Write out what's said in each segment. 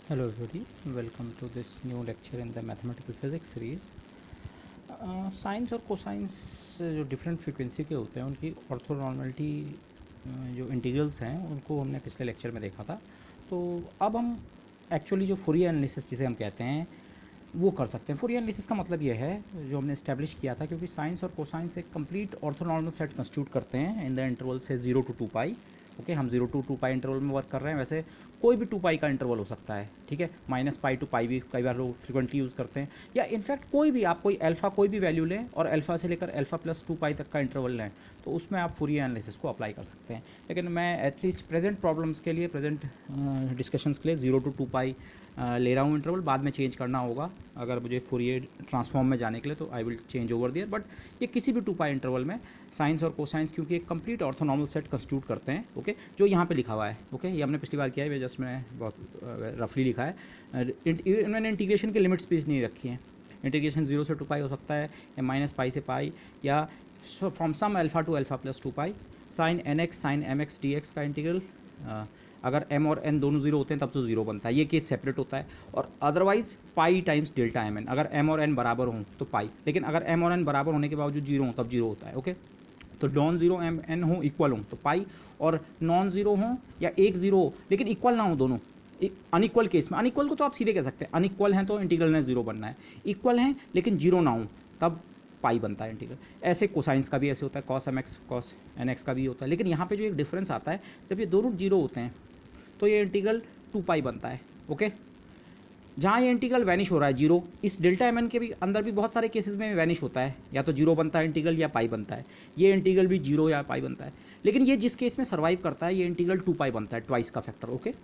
Hello everybody, welcome to this new lecture in the mathematical physics series. Science और cosines जो different frequency के होते हैं उनकी ऑर्थोनॉर्मलिटी जो इंटीग्रल्स हैं उनको हमने पिछले लेक्चर में देखा था। तो अब हम एक्चुअली जो फूरियर एनालिसिस जिसे हम कहते हैं वो कर सकते हैं। फूरियर एनालिसिस का मतलब ये है जो हमने इस्टेब्लिश किया था, क्योंकि साइंस और कोसाइंस एक कंप्लीट ऑर्थोनॉर्मल सेट कंस्टिट्यूट करते हैं इन द इंटरवल से 0 to 2 पाई। ओके, हम 0 to 2 पाई इंटरवल में वर्क कर रहे हैं। वैसे कोई भी 2 पाई का इंटरवल हो सकता है, ठीक है। -पाई to पाई भी कई बार लोग फ्रिक्वेंटली यूज़ करते हैं, या इनफैक्ट कोई भी आप कोई अल्फ़ा कोई भी वैल्यू लें और अल्फ़ा से लेकर अल्फ़ा प्लस 2 पाई तक का इंटरवल लें तो उसमें आप फूरियर एनालिसिस को अप्लाई कर सकते हैं। लेकिन मैं एटलीस्ट प्रेजेंट प्रॉब्लम्स के लिए, प्रेजेंट डिस्कशंस के लिए 0 to 2 पाई ले रहा हूँ इंटरवल। बाद में चेंज करना होगा अगर मुझे फूरियर ट्रांसफॉर्म में जाने के लिए, तो I will change over their. But ये किसी भी 2 पाई इंटरवल में साइंस और कोसाइंस क्योंकि एक कंप्लीट ऑर्थोनॉर्मल सेट कंस्टिट्यूट करते हैं, ओके, जो यहाँ पे लिखा हुआ है। ओके, ये हमने पिछली बार किया है, जस्ट मैंने बहुत रफली लिखा है। मैंने इंटीग्रेशन की लिमिट्स भी नहीं रखी हैं। इंटीग्रेशन 0 से 2 पाई हो सकता है, या -पाई से पाई, या from sum alpha to alpha plus 2 pi. Sine nx sine mx dx का इंटीग्रल, अगर m और n दोनों 0 होते हैं तब तो 0 बनता है, ये केस सेपरेट होता है। और otherwise pi times delta m n, अगर m और n बराबर हों तो पाई, लेकिन अगर m और n बराबर होने के बावजूद 0 हों तब 0 होता है। ओके, तो नॉन जीरो एम एन हो इक्वल हो तो पाई, और नॉन जीरो हो या एक जीरो हो लेकिन इक्वल ना हो दोनों। अनइक्वल केस में, अनइक्वल को तो आप सीधे कह सकते हैं, अनइक्वल हैं तो इंटीग्रल ने 0 बनना है, इक्वल हैं लेकिन 0 ना हो तब पाई बनता है इंटीग्रल। ऐसे कोसाइंस का भी ऐसे होता है, cos M x cos n x का भी होता है। लेकिन यहाँ पे जो एक डिफरेंस आता है, जब ये दोनों 0 होते हैं तो ये इंटीग्रल 2 पाई बनता है। ओके, जहाँ ये इंटीग्रल वैनिश हो रहा है 0, इस डेल्टा एम एन के भी अंदर भी बहुत सारे केसेस में वैनिश होता है, या तो 0 बनता है इंटीग्रल या पाई बनता है। ये इंटीग्रल भी 0 या पाई बनता है, लेकिन ये जिस केस में सर्वाइव करता है ये इंटीग्रल 2 पाई बनता है, ट्वाइस का फैक्टर। ओके,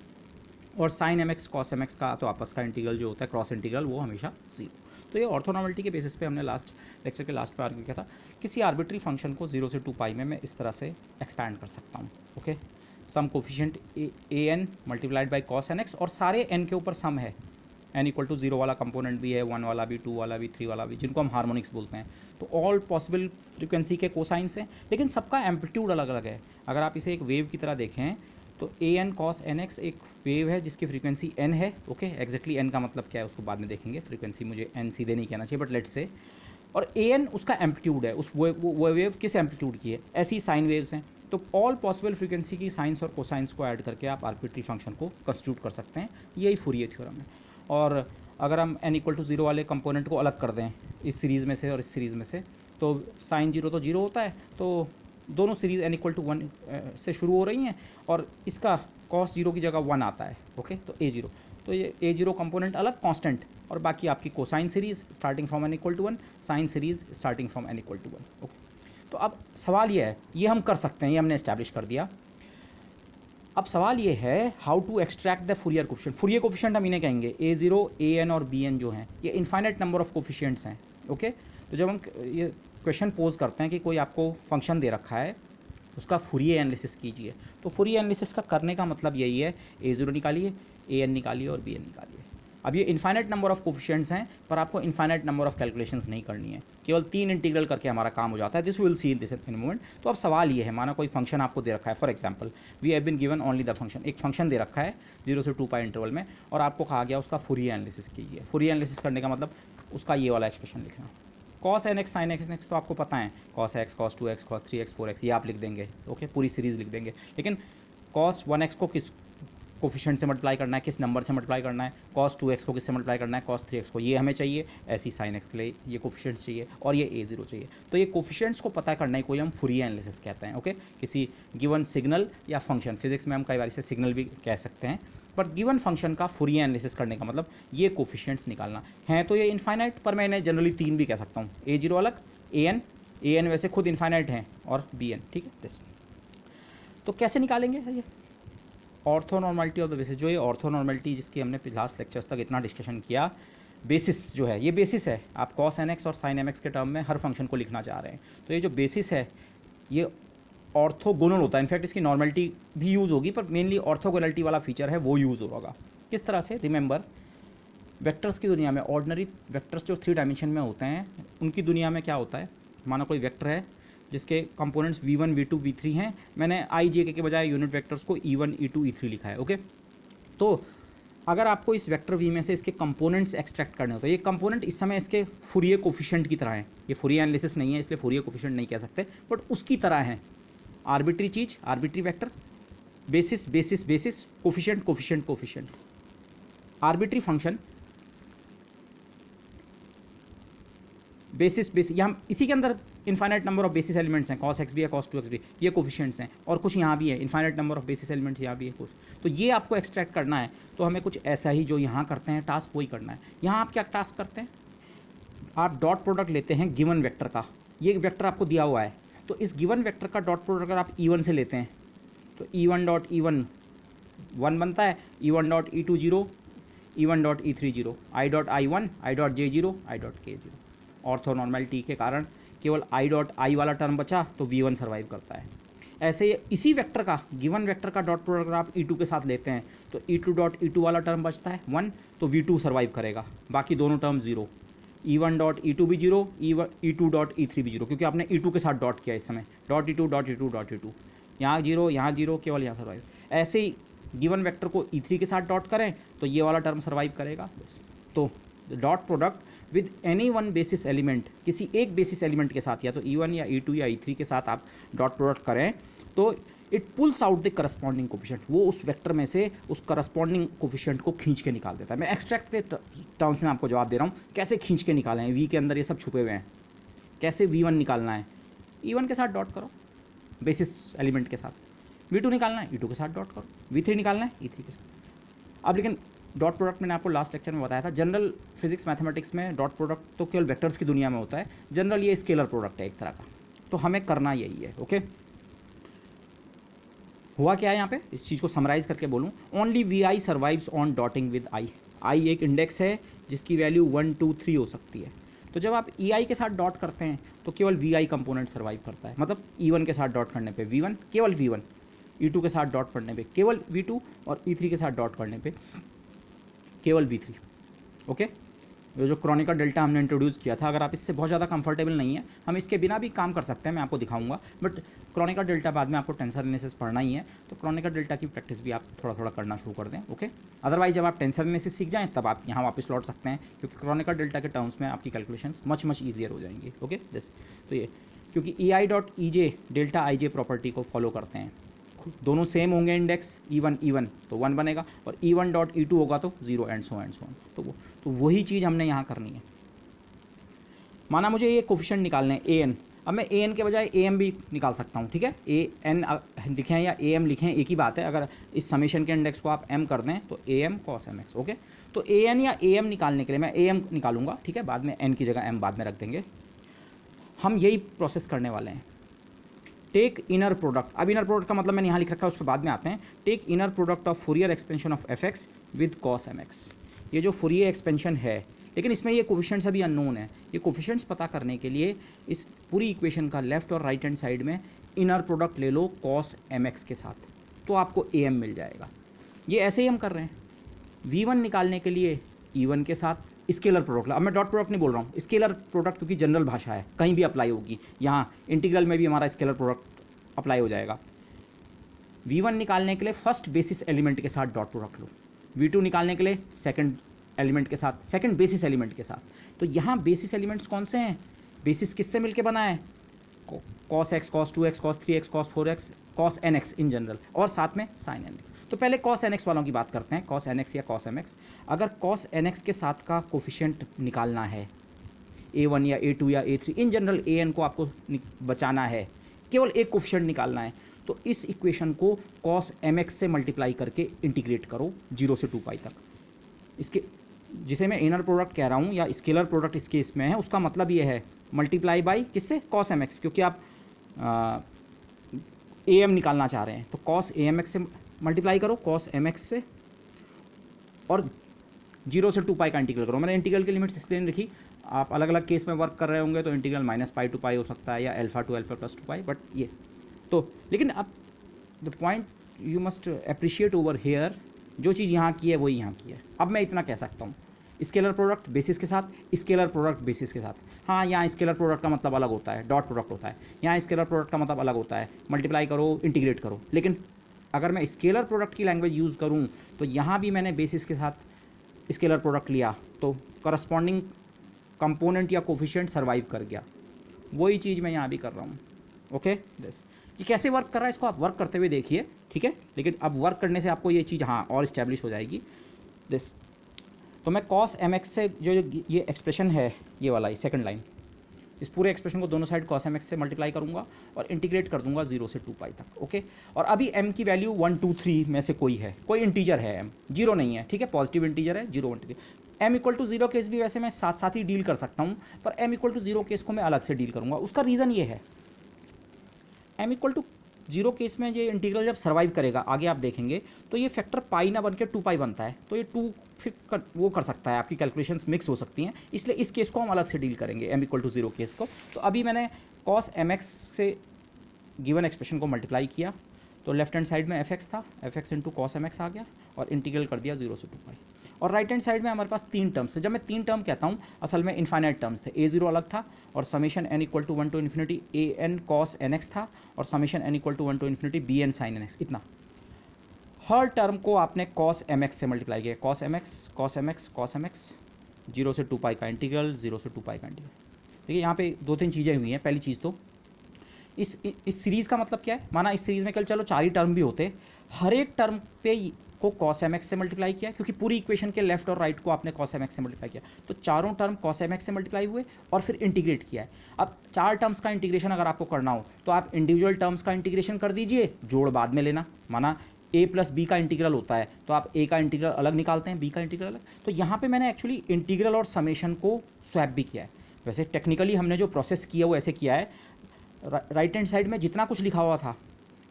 और sine M x cos M x का तो आपस का इंटीग्रल जो होता है क्रॉस इंटीग्रल, वो हमेशा 0। तो ये ऑर्थोनॉर्मलिटी के बेसिस पे हमने लास्ट लेक्चर के लास्ट पे आर्ग्यू किया था। किसी आर्बिट्री फंक्शन को 0 से 2 पाई में मैं इस तरह से एक्सपैंड कर सकता हूँ। Okay, sum coefficient a n multiplied by cos n x, और सारे एन के ऊपर सम है, एन इक्वल टू 0 वाला कंपोनेंट भी है, 1 वाला भी, 2 वाला भी, 3 वाला भी, जिनको हम हार्मोनिक्स बोलते हैं। तो ऑल पॉसिबल फ्रीक्वेंसी के कोसाइंस हैं, लेकिन सबका एम्पलीट्यूड अलग अलग है। अगर आप इसे एक वेव की तरह देखें तो A N cos n x एक वेव है जिसकी फ्रीक्वेंसी एन है। ओके, एग्जैक्टली एन का मतलब क्या है उसको बाद में देखेंगे, फ्रीक्वेंसी मुझे एन सीधे नहीं कहना चाहिए, बट लेट्स से, और ए एन उसका एम्पलीट्यूड है, उस वो वेव किस एम्पलीट्यूड की है। ऐसी साइन वेव्स हैं। तो ऑल पॉसिबल फ्रीक्वेंसी की साइंस और कोसाइंस को ऐड करके आप आर्बिट्री फंक्शन को कंस्टिट्यूट कर सकते हैं, यही फूरियर थ्योरम है। और अगर हम n इक्वल टू 0 वाले कंपोनेंट को अलग कर दें इस सीरीज़ में से और इस सीरीज़ में से, तो साइन 0 तो 0 होता है, तो दोनों सीरीज़ n इक्वल टू 1 से शुरू हो रही हैं, और इसका कॉस 0 की जगह 1 आता है। ओके, तो a0, तो ये a0 कंपोनेंट अलग कांस्टेंट, और बाकी आपकी cosine series starting from n equal to 1, sine series starting from n equal to 1। Okay, तो अब सवाल ये है, ये हम कर सकते हैं, ये हमने इस्टेब्लिश कर दिया। अब सवाल ये है how to extract the Fourier coefficient. Fourier coefficient हम इन्हें कहेंगे a0, an और bn जो हैं, ये इनफाइनाइट नंबर ऑफ कोफिशिएंट्स हैं। ओके, तो जब हम ये क्वेश्चन पोज करते हैं कि कोई आपको फंक्शन दे रखा है, उसका फूरियर एनालिसिस कीजिए, तो फूरियर एनालिसिस का करने का मतलब यही है, a0 निकालिए, an निकालिए और bn निकालिए। अब ये इनफाइनाइट नंबर ऑफ कोफिशिएंट्स हैं, पर आपको इनफाइनाइट नंबर ऑफ कैलकुलेशंस नहीं करनी है, केवल 3 इंटीग्रल करके हमारा काम हो जाता है। This will see in this in moment. तो अब सवाल ये है, माना कोई फंक्शन आपको दे रखा है, for example we have been given only the function, एक फंक्शन दे रखा है 0 से 2 पाई इंटरवल में, और आपको कहा गया उसका फूरियर एनालिसिस कीजिए। फूरियर एनालिसिस करने का मतलब उसका ये वाला एक्सप्रेशन लिखना, cos n x sine x तो आपको पता है, cos x cos 2x cos 3x 4x, ये आप लिख देंगे। ओके, पूरी सीरीज़ लिख देंगे। लेकिन कॉस 1x को किस कोफिशिएंट से मल्टीप्लाई करना है, किस नंबर से मल्टीप्लाई करना है, कॉस 2x को किससे मल्टीप्लाई करना है, कॉस 3x को, ये हमें चाहिए। ऐसी साइन एक्स के लिए ये कोफिशिएंट्स चाहिए, और ये a0 चाहिए। तो ये कोफिशिएंट्स को पता करने को ही हम फूरियर एनालिसिस कहते हैं। ओके, किसी गिवन सिग्नल या फंक्शन, फिजिक्स में हम कई बार इसे सिग्नल भी कह सकते हैं, पर गिवन फंक्शन का फूरियर एनालिसिस करने का मतलब ये कोफिशिएंट्स निकालना है। तो ये इनफाइनाइट, पर मैं इन्हें जनरली 3 भी कह सकता हूँ, a0 अलग, an वैसे खुद इनफाइनाइट हैं, और bn। ठीक है, दिस। तो कैसे निकालेंगे ये ऑर्थोनॉर्मलिटी ऑफ द बेसिस, जो ये ऑर्थोनॉर्मलिटी जिसकी हमने लास्ट लेक्चर्स तक इतना डिस्कशन किया, बेसिस जो है, ये बेसिस है। आप कॉस एन एक्स और साइन एम एक्स के टर्म में हर फंक्शन को लिखना चाह रहे हैं, तो ये जो बेसिस है ये ऑर्थोगोनल होता है। इनफैक्ट इसकी नॉर्मलिटी भी यूज़ होगी, पर मेनली ऑर्थोगोनलिटी वाला फीचर है वो यूज़ होगा। किस तरह से, रिमेंबर वेक्टर्स की दुनिया में, ऑर्डिनरी वेक्टर्स जो 3 डायमेंशन में होते हैं, उनकी दुनिया में क्या होता है, माना कोई वेक्टर है जिसके कंपोनेंट्स v1 v2 v3 हैं, मैंने i j k के बजाय यूनिट वेक्टर्स को e1 e2 e3 लिखा है। ओके, तो अगर आपको इस वेक्टर वी में से इसके कंपोनेंट्स एक्सट्रैक्ट करने हो तो ये कंपोनेंट इस समय इसके फुरियर कोफिशिएंट की तरह हैं, ये फुरियर एनालिसिस नहीं है इसलिए फुरियर कोफिशिएंट नहीं कह सकते, बट उसकी तरह हैं। आर्बिट्री चीज, arbitrary vector, basis basis basis, coefficient coefficient coefficient, arbitrary function, basis basis, यहाँ इसी के अंदर infinite number of basis elements हैं, कॉस एक्स भी है कॉस टू एक्स भी, ये कोफिशिएंट्स हैं, और कुछ यहाँ भी है infinite number of basis elements यहाँ भी है कुछ। तो ये आपको एक्सट्रैक्ट करना है तो हमें कुछ ऐसा ही जो यहाँ करते हैं टास्क वही करना है। यहाँ आप क्या टास्क करते हैं, आप डॉट प्रोडक्ट लेते हैं गिवन वेक्टर का, ये वेक्टर आपको दिया हुआ है, तो इस गिवन वेक्टर का डॉट प्रोडक्ट अगर आप E1 से लेते हैं तो E1 डॉट E1 1 बनता है, E1 dot E2 0, E1 dot E3 0, I dot I1, I dot J0, I dot K0। ऑर्थोनॉर्मलिटी के कारण केवल I डॉट I वाला टर्म बचा तो V1 सर्वाइव करता है। ऐसे ही इसी वेक्टर का गिवन वेक्टर का डॉट प्रोडक्ट अगर आप E2 के साथ लेते हैं तो E2 डॉट E2 वाला टर्म बचता है 1, तो V2 सर्वाइव करेगा, बाकी दोनों टर्म 0। E1 डॉट E2 भी 0, E2 डॉट E3 भी 0, क्योंकि आपने E2 के साथ डॉट किया इस समय, dot E2 dot E2 dot E2, यहाँ 0 यहाँ 0, केवल यहाँ सर्वाइव। ऐसे ही गिवन वेक्टर को E3 के साथ डॉट करें तो ये वाला टर्म सर्वाइव करेगा बस। तो dot product with any one basis element, किसी एक बेसिस एलिमेंट के साथ, या तो E1 या E2 या E3 के साथ आप डॉट प्रोडक्ट करें तो it pools out the corresponding coefficient, वो उस वेक्टर में से उस करस्पॉन्डिंग कोफिशिएंट को खींच के निकाल देता है। मैं एक्सट्रैक्ट के टर्म्स में आपको जवाब दे रहा हूँ, कैसे खींच के निकालें, वी के अंदर ये सब छुपे हुए हैं, कैसे V1 निकालना है, E1 के साथ डॉट करो बेसिस एलिमेंट के साथ, V2 निकालना है E2 के साथ डॉट करो, V3 निकालना है E3 के साथ। अब लेकिन डॉट प्रोडक्ट मैंने आपको लास्ट लेक्चर में बताया था, जनरल फिजिक्स मैथमेटिक्स में डॉट प्रोडक्ट तो केवल वेक्टर्स की दुनिया में होता है, जनरल ये स्केलर प्रोडक्ट है एक तरह का, तो हमें करना यही है। ओके, हुआ क्या है यहाँ पे, इस चीज़ को समराइज करके बोलूँ, only Vi survives on dotting with I एक इंडेक्स है जिसकी वैल्यू 1 2 3 हो सकती है, तो जब आप EI के साथ डॉट करते हैं तो केवल Vi कंपोनेंट सर्वाइव करता है, मतलब E1 के साथ डॉट करने पे V1, केवल V1, E2 के साथ डॉट करने पे केवल V2, और E3 के साथ डॉट करने पे केवल V3। ओके, ये जो क्रॉनिकल डेल्टा हमने इंट्रोड्यूस किया था, अगर आप इससे बहुत ज़्यादा कंफर्टेबल नहीं है, हम इसके बिना भी काम कर सकते हैं, मैं आपको दिखाऊंगा, बट क्रॉनिकल डेल्टा बाद में आपको टेंसर एनालिसिस पढ़ना ही है, तो क्रॉनिकल डेल्टा की प्रैक्टिस भी आप थोड़ा थोड़ा करना शुरू कर दें। ओके, अदरवाइज जब आप टेंसर एनालिसिस सीख जाएं तब आप यहाँ वापस लौट सकते हैं, क्योंकि क्रॉनिकल डेल्टा के टर्म्स में आपकी कैलकुलेशंस मच ईजियर हो जाएंगी। ओके दिस, तो ये क्योंकि EI dot EJ delta IJ property को फॉलो करते हैं, दोनों सेम होंगे इंडेक्स, E1 तो 1 बनेगा, और E1 डॉट E2 होगा तो 0 एंड सो ऑन। तो वही चीज़ हमने यहाँ करनी है। माना मुझे ये कोफिशिएंट निकालने हैं AN, अब मैं AN के बजाय AM भी निकाल सकता हूँ, ठीक है, AN लिखें या AM लिखें एक ही बात है, अगर इस समेशन के इंडेक्स को आप M कर दें तो AM cos MX। ओके, तो AN या AM निकालने के लिए मैं AM निकालूंगा, ठीक है, बाद में N की जगह M बाद में रख देंगे। हम यही प्रोसेस करने वाले हैं, टेक इनर प्रोडक्ट, अब इनर प्रोडक्ट का मतलब मैंने यहाँ लिख रखा है, उस पर बाद में आते हैं। Take inner product of Fourier expansion of fx with cos mx, ये जो फुरियर एक्सपेंशन है, लेकिन इसमें ये कोफिशिएंट्स अभी अननोन है, ये कोफिशिएंट्स पता करने के लिए इस पूरी इक्वेशन का लेफ्ट और राइट हैंड साइड में इनर प्रोडक्ट ले लो cos mx के साथ, तो आपको AM मिल जाएगा। ये ऐसे ही हम कर रहे हैं, V1 निकालने के लिए E1 के साथ स्केलर प्रोडक्ट, अब मैं डॉट प्रोडक्ट नहीं बोल रहा हूँ, स्केलर प्रोडक्ट क्योंकि जनरल भाषा है, कहीं भी अप्लाई होगी, यहाँ इंटीग्रल में भी हमारा स्केलर प्रोडक्ट अप्लाई हो जाएगा। V1 निकालने के लिए फर्स्ट बेसिस एलिमेंट के साथ डॉट प्रोडक्ट लो, V2 निकालने के लिए सेकंड एलिमेंट के साथ, सेकंड बेसिस एलिमेंट के साथ। तो यहाँ बेसिस एलिमेंट्स कौन से हैं, बेसिस किससे मिलके बना है, cos x, cos 2x, cos 3x, cos 4x, cos nx in general, और साथ में sin nx। तो पहले cos nx वालों की बात करते हैं, cos nx या cos mx। अगर cos nx के साथ का कोफिशिएंट निकालना है, A1 या A2 या A3, इन जनरल AN को आपको बचाना है, केवल एक कोफिशिएंट निकालना है, तो इस इक्वेशन को cos mx से मल्टीप्लाई करके इंटीग्रेट करो 0 से 2 पाई तक। इसके जिसे मैं इनर प्रोडक्ट कह रहा हूँ या स्केलर प्रोडक्ट इसके इसमें है, उसका मतलब ये है मल्टीप्लाई बाई किससे, cos mx, क्योंकि आप AM निकालना चाह रहे हैं, तो cos AMX से मल्टीप्लाई करो cos MX से, और 0 से 2 पाई का इंटीग्रल करो। मैंने इंटीग्रल की लिमिट्स इसलिए लिखी, आप अलग अलग केस में वर्क कर रहे होंगे तो इंटीग्रल -π to π हो सकता है, या alpha two alpha plus 2 pi, but ये तो, लेकिन अब the point you must appreciate over here, जो चीज़ यहाँ की है वही यहाँ की है। अब मैं इतना कह सकता हूँ, स्केलर प्रोडक्ट बेसिस के साथ, स्केलर प्रोडक्ट बेसिस के साथ। हाँ, यहाँ स्केलर प्रोडक्ट का मतलब अलग होता है, डॉट प्रोडक्ट होता है, यहाँ स्केलर प्रोडक्ट का मतलब अलग होता है, मल्टीप्लाई करो इंटीग्रेट करो, लेकिन अगर मैं स्केलर प्रोडक्ट की लैंग्वेज यूज़ करूँ तो यहाँ भी मैंने बेसिस के साथ स्केलर प्रोडक्ट लिया तो करस्पॉन्डिंग कंपोनेंट या कोफिशिएंट सर्वाइव कर गया। वही चीज़ मैं यहाँ भी कर रहा हूँ। ओके दिस ये कैसे वर्क कर रहा है इसको आप वर्क करते हुए देखिए, ठीक है, लेकिन अब वर्क करने से आपको ये चीज़ हाँ और इस्टेब्लिश हो जाएगी। दिस तो मैं cos mx से जो ये एक्सप्रेशन है ये वाला सेकंड लाइन, इस पूरे एक्सप्रेशन को दोनों साइड cos mx से मल्टीप्लाई करूंगा और इंटीग्रेट कर दूंगा 0 से 2 पाई तक। ओके और अभी m की वैल्यू 1 2 3 में से कोई है, कोई इंटीजर है, m 0 नहीं है, ठीक है, पॉजिटिव इंटीजर है 0 1 m इक्वल टू 0 केस भी वैसे मैं साथ साथ ही डील कर सकता हूँ, पर m इक्वल टू 0 केस को मैं अलग से डील करूँगा। उसका रीज़न ये है m इक्वल टू 0 केस में ये इंटीग्रल जब सर्वाइव करेगा आगे आप देखेंगे तो ये फैक्टर पाई ना बन के 2 पाई बनता है, तो ये 2 फिर वो कर सकता है, आपकी कैलकुलेशंस मिक्स हो सकती हैं, इसलिए इस केस को हम अलग से डील करेंगे m इक्वल टू 0 केस को। तो अभी मैंने cos mx से गिवन एक्सप्रेशन को मल्टीप्लाई किया तो लेफ्ट हैंड साइड में fx था, fx इंटू cos mx आ गया और इंटीग्रल कर दिया 0 से 2 पाई। और राइट हैंड साइड में हमारे पास 3 टर्म्स थे। जब मैं 3 टर्म कहता हूँ असल में इन्फाइनाइट टर्म्स थे, a0 अलग था और summation n equal to 1 to infinity a n cos nx था और summation n equal to 1 to infinity b n sin nx। इतना हर टर्म को आपने cos mx से मल्टीप्लाई किया, cos mx cos mx cos mx 0 से 2 पाई का इंटीग्रल 0 से 2 पाई का इंटीग्रल। देखिए यहाँ पे 2-3 चीज़ें हुई हैं। पहली चीज़ तो इस सीरीज़ का मतलब क्या है, माना इस सीरीज़ में कल चलो 4 ही टर्म भी होते, हर एक टर्म पे को cos mx से मल्टीप्लाई किया क्योंकि पूरी इक्वेशन के लेफ्ट और राइट को आपने cos mx से मल्टीप्लाई किया, तो चारों टर्म cos mx से मल्टीप्लाई हुए और फिर इंटीग्रेट किया है। अब 4 टर्म्स का इंटीग्रेशन अगर आपको करना हो तो आप इंडिविजुअल टर्म्स का इंटीग्रेशन कर दीजिए, जोड़ बाद में लेना। माना a प्लस बी का इंटीग्रल होता है तो आप a का इंटीग्रल अलग निकालते हैं, b का इंटीग्रल अलग। तो यहाँ पर मैंने एक्चुअली इंटीग्रल और समेशन को स्वैप भी किया है। वैसे टेक्निकली हमने जो प्रोसेस किया वो ऐसे किया है, राइट हैंड साइड में जितना कुछ लिखा हुआ था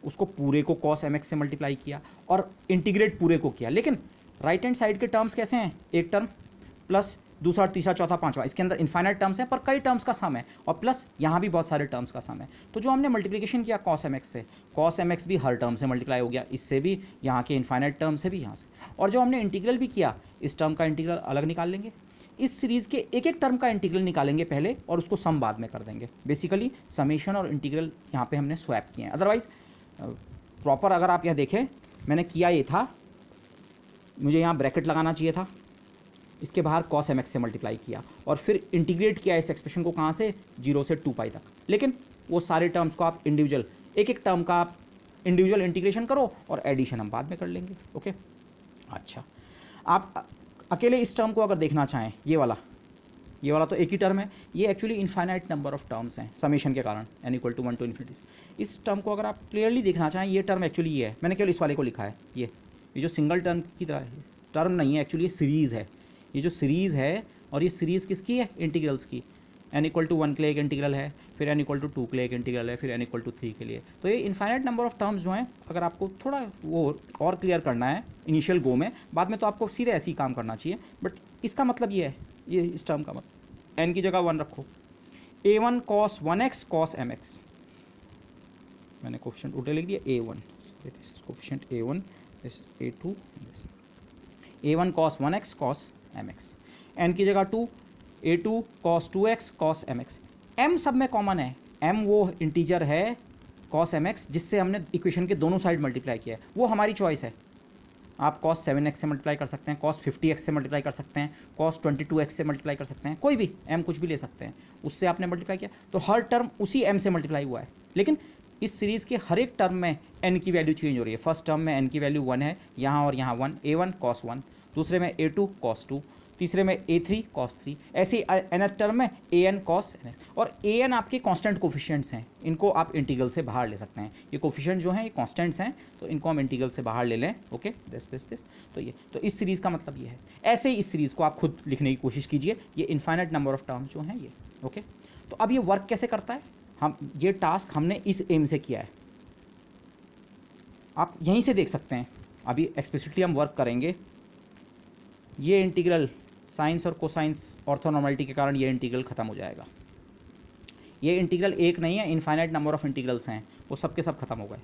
उसको पूरे को cos mx से मल्टीप्लाई किया और इंटीग्रेट पूरे को किया। लेकिन राइट हैंड साइड के टर्म्स कैसे हैं, एक टर्म प्लस दूसरा तीसरा चौथा पांचवा, इसके अंदर इन्फाइनाइट टर्म्स हैं पर कई टर्म्स का सम है और प्लस यहाँ भी बहुत सारे टर्म्स का सम है। तो जो हमने मल्टीप्लिकेशन किया cos mx से, cos mx भी हर टर्म से मल्टीप्लाई हो गया, इससे भी, यहाँ के इन्फाइनाइट टर्म से भी, यहाँ से। और जो हमने इंटीग्रल भी किया, इस टर्म का इंटीग्रल अलग निकाल लेंगे, इस सीरीज़ के एक एक टर्म का इंटीग्रल निकालेंगे पहले और उसको सम बाद में कर देंगे। बेसिकली समेशन और इंटीग्रल यहाँ पे हमने स्वैप किए हैं। अदरवाइज प्रॉपर अगर आप यह देखें, मैंने किया ये था, मुझे यहाँ ब्रैकेट लगाना चाहिए था, इसके बाहर cos mx से मल्टीप्लाई किया और फिर इंटीग्रेट किया इस एक्सप्रेशन को, कहाँ से, 0 से 2 पाई तक। लेकिन वो सारे टर्म्स को आप इंडिविजुअल, एक एक टर्म का आप इंडिविजुअल इंटीग्रेशन करो और एडिशन हम बाद में कर लेंगे। ओके अच्छा, आप अकेले इस टर्म को अगर देखना चाहें, ये वाला तो एक ही टर्म है, ये actually infinite number of terms हैं समेशन के कारण, n equal to 1 to infinity. इस टर्म को अगर आप क्लियरली देखना चाहें, ये टर्म एक्चुअली ये है, मैंने केवल इस वाले को लिखा है, ये जो सिंगल टर्म की तरह टर्म नहीं है, एक्चुअली ये सीरीज़ है। ये जो सीरीज़ है, और ये सीरीज़ किसकी है, इंटीग्रल्स की। n इक्वल टू 1 के लिए एक इंटीग्रल है, फिर n इक्वल टू 2 के लिए एक इंटीग्रल है, फिर n इक्वल टू 3 के लिए। तो ये इनफाइनाइट नंबर ऑफ टर्म्स जो हैं, अगर आपको थोड़ा वो और क्लियर करना है इनिशियल गो में, बाद में तो आपको सीधे ऐसे ही काम करना चाहिए, बट इसका मतलब ये है, ये इस टर्म का मतलब n की जगह 1 रखो, a1 cos 1x cos mx, मैंने कोफिशिएंट उल्टे लिख दिया, a1 coefficient a1, this a2, a1 cos 1x cos mx, n की जगह 2, a2 cos 2x cos mx। m सब में कॉमन है, m वो इंटीजर है cos mx जिससे हमने इक्वेशन के दोनों साइड मल्टीप्लाई किया है, वो हमारी चॉइस है। आप cos 7x से मल्टीप्लाई कर सकते हैं, cos 50x से मल्टीप्लाई कर सकते हैं, cos 22x से मल्टीप्लाई कर सकते हैं, कोई भी m कुछ भी ले सकते हैं, उससे आपने मल्टीप्लाई किया तो हर टर्म उसी m से मल्टीप्लाई हुआ है। लेकिन इस सीरीज़ के हर एक टर्म में n की वैल्यू चेंज हो रही है। फर्स्ट टर्म में n की वैल्यू 1 है, यहाँ और यहाँ 1, a1 cos 1, दूसरे में a2 cos 2, तीसरे में a3 cos 3, ऐसे nth टर्म में an cos nx। और an आपके कांस्टेंट कोफिशिएंट्स हैं, इनको आप इंटीग्रल से बाहर ले सकते हैं। ये कोफिशिएंट जो हैं ये कांस्टेंट्स हैं, तो इनको हम इंटीग्रल से बाहर ले लें। ओके दिस तो ये तो इस सीरीज़ का मतलब ये है। ऐसे ही इस सीरीज़ को आप खुद लिखने की कोशिश कीजिए, ये इनफाइनाइट नंबर ऑफ टर्म्स जो हैं ये। ओके तो अब ये वर्क कैसे करता है, हम ये टास्क हमने इस एम से किया है, आप यहीं से देख सकते हैं। अभी एक्सप्लिसिटली हम वर्क करेंगे, ये इंटीग्रल साइंस और कोसाइंस ऑर्थोनॉर्मलिटी के कारण ये इंटीग्रल खत्म हो जाएगा। ये इंटीग्रल एक नहीं है, इनफाइनाइट नंबर ऑफ इंटीग्रल्स हैं, वो सब के सब खत्म हो गए।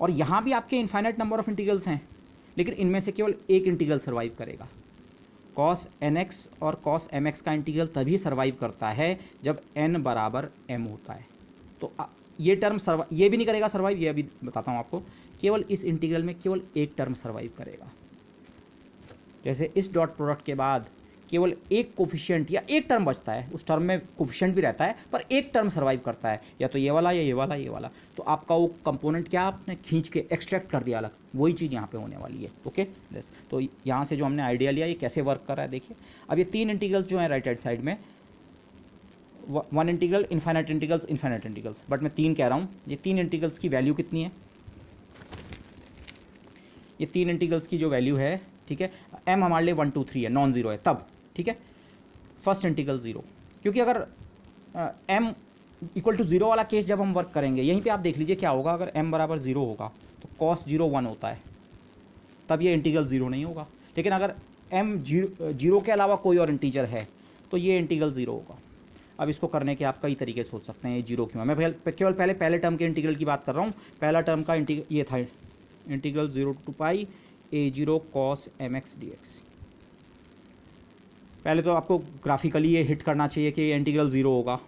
और यहाँ भी आपके इनफाइनाइट नंबर ऑफ इंटीग्रल्स हैं, लेकिन इनमें से केवल एक इंटीग्रल सर्वाइव करेगा। cos nx और cos mx का इंटीग्रल तभी सर्वाइव करता है जब n बराबर m होता है। तो ये टर्म ये भी नहीं करेगा सर्वाइव, ये अभी बताता हूँ आपको। केवल इस इंटीग्रल में केवल एक टर्म सर्वाइव करेगा। जैसे इस डॉट प्रोडक्ट के बाद केवल एक कोफिशिएंट या एक टर्म बचता है, उस टर्म में कोफिशिएंट भी रहता है पर एक टर्म सर्वाइव करता है, या तो ये वाला या ये वाला ये वाला, तो आपका वो कंपोनेंट क्या आपने खींच के एक्सट्रैक्ट कर दिया अलग, वही चीज़ यहाँ पे होने वाली है। ओके बस, तो यहाँ से जो हमने आइडिया लिया ये कैसे वर्क कर रहा है देखिए। अब ये तीन इंटीग्रल्स जो है राइट हैंड साइड में, one integral, infinite integrals, infinite integrals, but मैं तीन कह रहा हूँ। ये तीन इंटीग्रल्स की वैल्यू कितनी है, ये तीन इंटीग्रल्स की जो वैल्यू है, ठीक है, m हमारे लिए 1 2 3 है, नॉन जीरो है तब, ठीक है। फर्स्ट इंटीग्रल जीरो, क्योंकि अगर m इक्वल टू जीरो वाला केस जब हम वर्क करेंगे, यहीं पे आप देख लीजिए क्या होगा, अगर m बराबर जीरो होगा तो cos 0 1 होता है, तब ये इंटीग्रल जीरो नहीं होगा। लेकिन अगर m जीरो के अलावा कोई और इंटीजर है तो ये इंटीग्रल जीरो होगा। अब इसको करने के आप कई तरीके सोच सकते हैं, ये जीरो क्यों है। मैं केवल पहले टर्म के इंटीग्रल की बात कर रहा हूँ। पहला टर्म का ये था integral 0 to pi a0 cos mx dx। पहले तो आपको ग्राफिकली ये हिट करना चाहिए कि ये इंटीग्रल ज़ीरो होगा।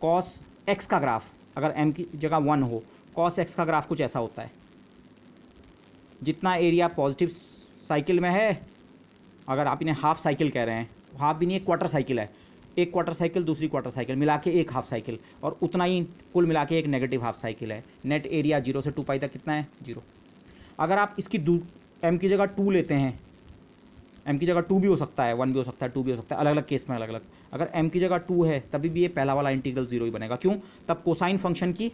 cos x का ग्राफ अगर m की जगह 1 हो, cos x का ग्राफ कुछ ऐसा होता है, जितना एरिया पॉजिटिव साइकिल में है, अगर आप इन्हें हाफ साइकिल कह रहे हैं, हाफ भी नहीं, एक क्वार्टर साइकिल है, एक क्वार्टर साइकिल दूसरी क्वार्टर साइकिल मिला के एक हाफ साइकिल, और उतना ही कुल मिला के एक नेगेटिव हाफ साइकिल है। नेट एरिया 0 से 2 पाई तक कितना है, 0। अगर आप इसकी m की जगह 2 लेते हैं, m की जगह 2 भी हो सकता है, 1 भी हो सकता है, 2 भी हो सकता है, अलग अलग केस में अलग अलग। अगर m की जगह 2 है तभी भी ये पहला वाला इंटीग्रल 0 ही बनेगा। क्यों? तब कोसाइन फंक्शन की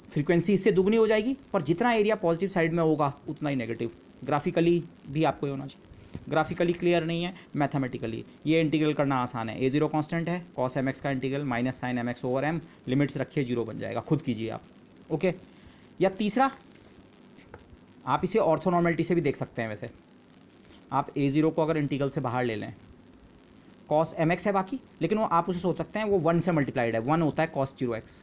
फ्रीक्वेंसी इससे दुगनी हो जाएगी, पर जितना एरिया पॉजिटिव साइड में होगा उतना ही नेगेटिव। ग्राफिकली भी आपको ये होना चाहिए। ग्राफिकली क्लियर नहीं है, मैथमेटिकली ये इंटीग्रल करना आसान है। a0 कांस्टेंट है, cos mx का integral minus sine mx over m, limits रखिए 0 बन जाएगा, खुद कीजिए आप। ओके, या तीसरा आप इसे ऑर्थोनॉर्मेलिटी से भी देख सकते हैं। वैसे आप a0 को अगर इंटीग्रल से बाहर ले लें, cos mx है बाकी, लेकिन वो आप उसे सोच सकते हैं वो 1 से मल्टीप्लाइड है, 1 होता है cos 0x।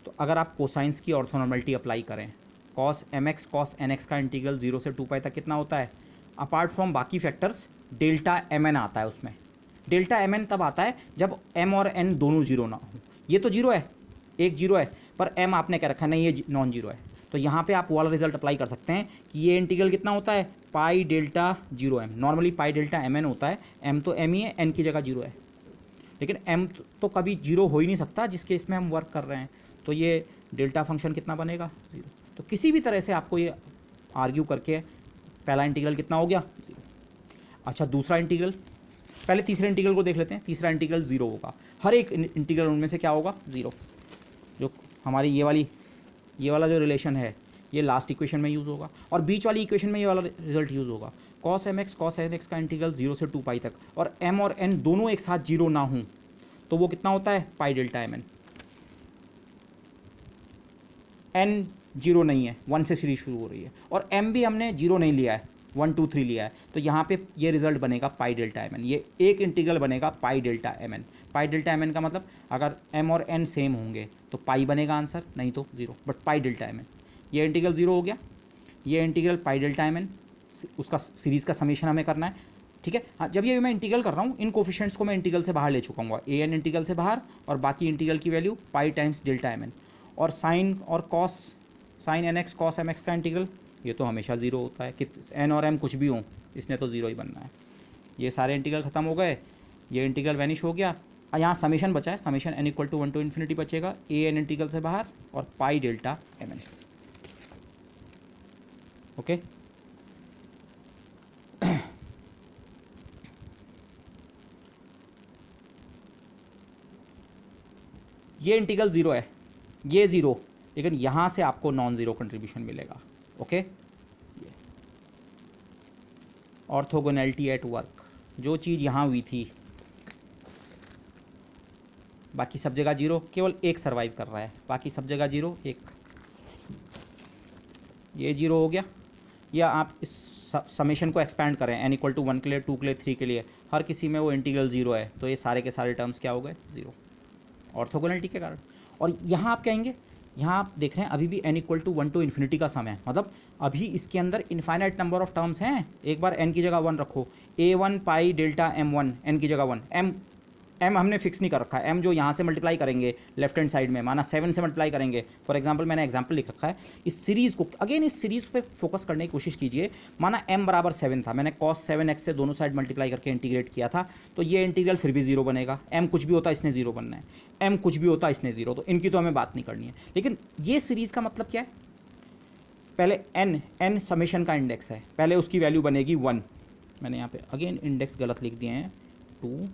तो अगर आप कोसाइंस की ऑर्थोनॉर्मेलिटी अप्लाई करें, cos mx cos nx का इंटीग्रल 0 से 2 पाई तक कितना होता है, अपार्ट फ्रॉम बाकी फैक्टर्स डेल्टा mn आता है उसमें। डेल्टा mn तब आता है जब m और n दोनों जीरो ना हो। ये तो जीरो है, एक जीरो है, पर m आपने क्या रखा है, नहीं ये नॉन जीरो है। तो यहाँ पे आप वो वाला रिजल्ट अप्लाई कर सकते हैं कि ये इंटीग्रल कितना होता है, पाई डेल्टा 0m। नॉर्मली पाई डेल्टा mn होता है, m तो m ही है, n की जगह 0 है, लेकिन m तो कभी 0 हो ही नहीं सकता जिस केस में हम वर्क कर रहे हैं। तो ये डेल्टा फंक्शन कितना बनेगा, 0। तो किसी भी तरह से आपको ये आर्ग्यू करके पहला इंटीग्रल कितना हो गया, 0। अच्छा, दूसरा इंटीग्रल, पहले तीसरे इंटीग्रल को देख लेते हैं। तीसरा इंटीग्रल 0 होगा, हर एक इंटीग्रल उनमें से क्या होगा, 0। जो हमारी ये वाला जो रिलेशन है ये लास्ट इक्वेशन में यूज़ होगा, और बीच वाली इक्वेशन में ये वाला रिजल्ट यूज़ होगा। cos mx cos nx का इंटीग्रल 0 से 2 पाई तक, और m और n दोनों एक साथ 0 ना हों तो वो कितना होता है, पाई डेल्टा mn। n 0 नहीं है, 1 से सीरीज शुरू हो रही है, और m भी हमने 0 नहीं लिया है, 1 2 3 लिया है। तो यहाँ पे ये रिजल्ट बनेगा पाई डेल्टा mn। ये एक इंटीग्रल बनेगा पाई डेल्टा mn। पाई डेल्टा mn का मतलब अगर m और n सेम होंगे तो पाई बनेगा आंसर, नहीं तो 0, बट पाई डेल्टा mn। ये इंटीग्रल 0 हो गया, ये इंटीग्रल पाई डेल्टा mn, उसका सीरीज़ का समेशन हमें करना है, ठीक है। हाँ, जब ये मैं इंटीग्रल कर रहा हूँ, इन कोफिशिएंट्स को मैं इंटीग्रल से बाहर ले चुका हूँ, an इंटीग्रल से बाहर, और बाकी इंटीग्रल की value pi times delta mn। और साइन और cos, sine nx cos mx का इंटीग्रल ये तो हमेशा 0 होता है, कि n और m कुछ भी हों, इसने तो 0 ही बनना है। ये सारे इंटीग्रल ख़त्म हो गए, ये इंटीग्रल वैनिश हो गया। यहाँ समेशन बचा है, summation n equal to 1 to infinity बचेगा, an इंटीग्रल से बाहर और पाई डेल्टा mn। ओके, ये इंटीग्रल 0 है, ये 0, लेकिन यहाँ से आपको नॉन ज़ीरो कंट्रीब्यूशन मिलेगा। ओके, ऑर्थोगोनैलिटी एट वर्क, जो चीज़ यहाँ हुई थी बाकी सब जगह 0, केवल एक सर्वाइव कर रहा है, बाकी सब जगह 0 1। ये 0 हो गया, या आप इस समेशन को एक्सपैंड करें n इक्वल टू 1 के लिए, 2 के लिए, 3 के लिए, हर किसी में वो इंटीग्रल 0 है, तो ये सारे के सारे टर्म्स क्या हो गए, 0, ऑर्थोगोनैलिटी के कारण। और यहाँ आप कहेंगे, यहाँ आप देख रहे हैं अभी भी n equal to 1 to infinity का सम है, मतलब अभी इसके अंदर इन्फाइनाइट नंबर ऑफ टर्म्स हैं। एक बार n की जगह 1 रखो, a1 pi delta m1, n की जगह 1, m m हमने फिक्स नहीं कर रखा है, m जो यहाँ से मल्टीप्लाई करेंगे लेफ्ट हैंड साइड में, माना 7 से मल्टीप्लाई करेंगे। फॉर एग्जांपल मैंने एग्जांपल लिख रखा है, इस सीरीज़ को अगेन इस सीरीज़ पे फोकस करने की कोशिश कीजिए। माना m बराबर 7 था, मैंने cos 7x से दोनों साइड मल्टीप्लाई करके इंटीग्रेट किया था, तो ये इंटीग्रल फिर भी 0 बनेगा। m कुछ भी होता इसने 0 बनना है, m कुछ भी होता इसने 0, तो इनकी तो हमें बात नहीं करनी है। लेकिन ये सीरीज़ का मतलब क्या है, पहले n समेशन का इंडेक्स है, पहले उसकी वैल्यू बनेगी 1। मैंने यहाँ पे अगेन इंडेक्स गलत लिख दिए हैं, 2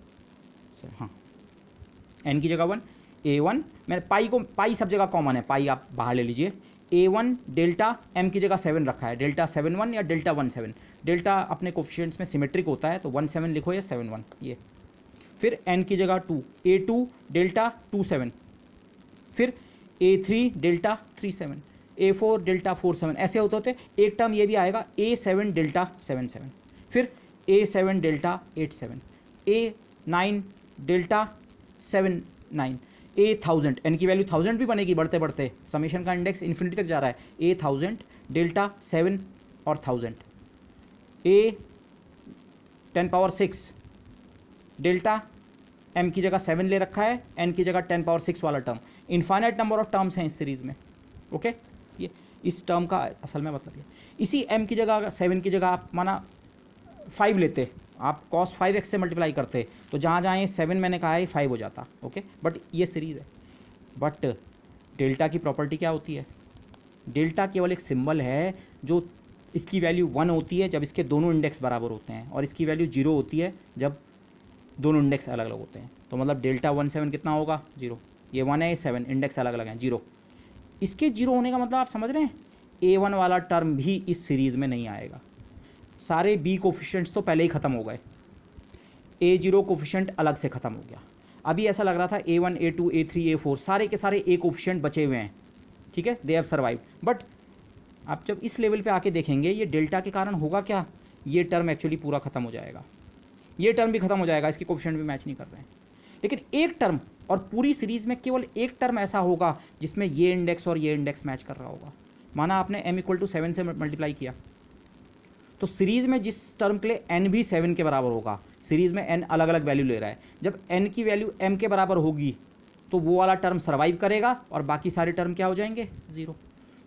से, हाँ n की जगह 1, a1, मैंने पाई सब जगह कॉमन है, पाई आप बाहर ले लीजिए। a1 डेल्टा m की जगह 7 रखा है, डेल्टा 7 1 या डेल्टा 1 7, डेल्टा अपने कोफिशिएंट्स में सिमेट्रिक होता है, तो 1 7 लिखो या 7 1 ये। फिर n की जगह 2, a2 डेल्टा 2 7, फिर a3 डेल्टा 3 7, a4 डेल्टा 4 7, ऐसे होते होते एक टर्म ये भी आएगा a7 डेल्टा 7 7, फिर a7 delta 8 7, a9 delta 7 9, a1000, n की वैल्यू 1000 भी बनेगी बढ़ते बढ़ते, समेशन का इंडेक्स इन्फिनिटी तक जा रहा है। a1000 डेल्टा 7 और 1000, a10⁻6 डेल्टा m की जगह 7 ले रखा है, n की जगह 10⁻6 वाला term. Infinite number of terms हैं इस सीरीज़ में, ओके। ये इस टर्म का असल में मतलब ये, इसी m की जगह 7 की जगह आप माना 5 लेते, आप cos 5x से मल्टीप्लाई करते, तो जहाँ जहाँ ये 7 मैंने कहा है 5 हो जाता, ओके। बट ये सीरीज़ है। बट डेल्टा की प्रॉपर्टी क्या होती है, डेल्टा केवल एक सिंबल है जो इसकी वैल्यू 1 होती है जब इसके दोनों इंडेक्स बराबर होते हैं, और इसकी वैल्यू 0 होती है जब दोनों इंडेक्स अलग अलग होते हैं। तो मतलब डेल्टा 1 7 कितना होगा, 0। ये 1 है, ये 7, इंडेक्स अलग अलग हैं, 0। इसके 0 होने का मतलब आप समझ रहे हैं, a1 वाला टर्म भी इस सीरीज़ में नहीं आएगा। सारे b कोफिशिएंट्स तो पहले ही ख़त्म हो गए, a0 कोफिशिएंट अलग से ख़त्म हो गया। अभी ऐसा लग रहा था a1 a2 a3 a4 सारे के सारे a कोफिशिएंट बचे हुए हैं, ठीक है, दे हैव सर्वाइव। बट आप जब इस लेवल पे आके देखेंगे ये डेल्टा के कारण होगा क्या, ये टर्म एक्चुअली पूरा ख़त्म हो जाएगा, ये टर्म भी ख़त्म हो जाएगा, इसके कोफिशिएंट भी मैच नहीं कर रहे हैं। लेकिन एक टर्म, और पूरी सीरीज़ में केवल एक टर्म ऐसा होगा जिसमें ये इंडेक्स और ये इंडेक्स मैच कर रहा होगा। माना आपने m = 7 से मल्टीप्लाई किया, तो सीरीज़ में जिस टर्म के लिए n भी 7 के बराबर होगा, सीरीज़ में n अलग अलग वैल्यू ले रहा है, जब n की वैल्यू m के बराबर होगी तो वो वाला टर्म सर्वाइव करेगा और बाकी सारे टर्म क्या हो जाएंगे, 0।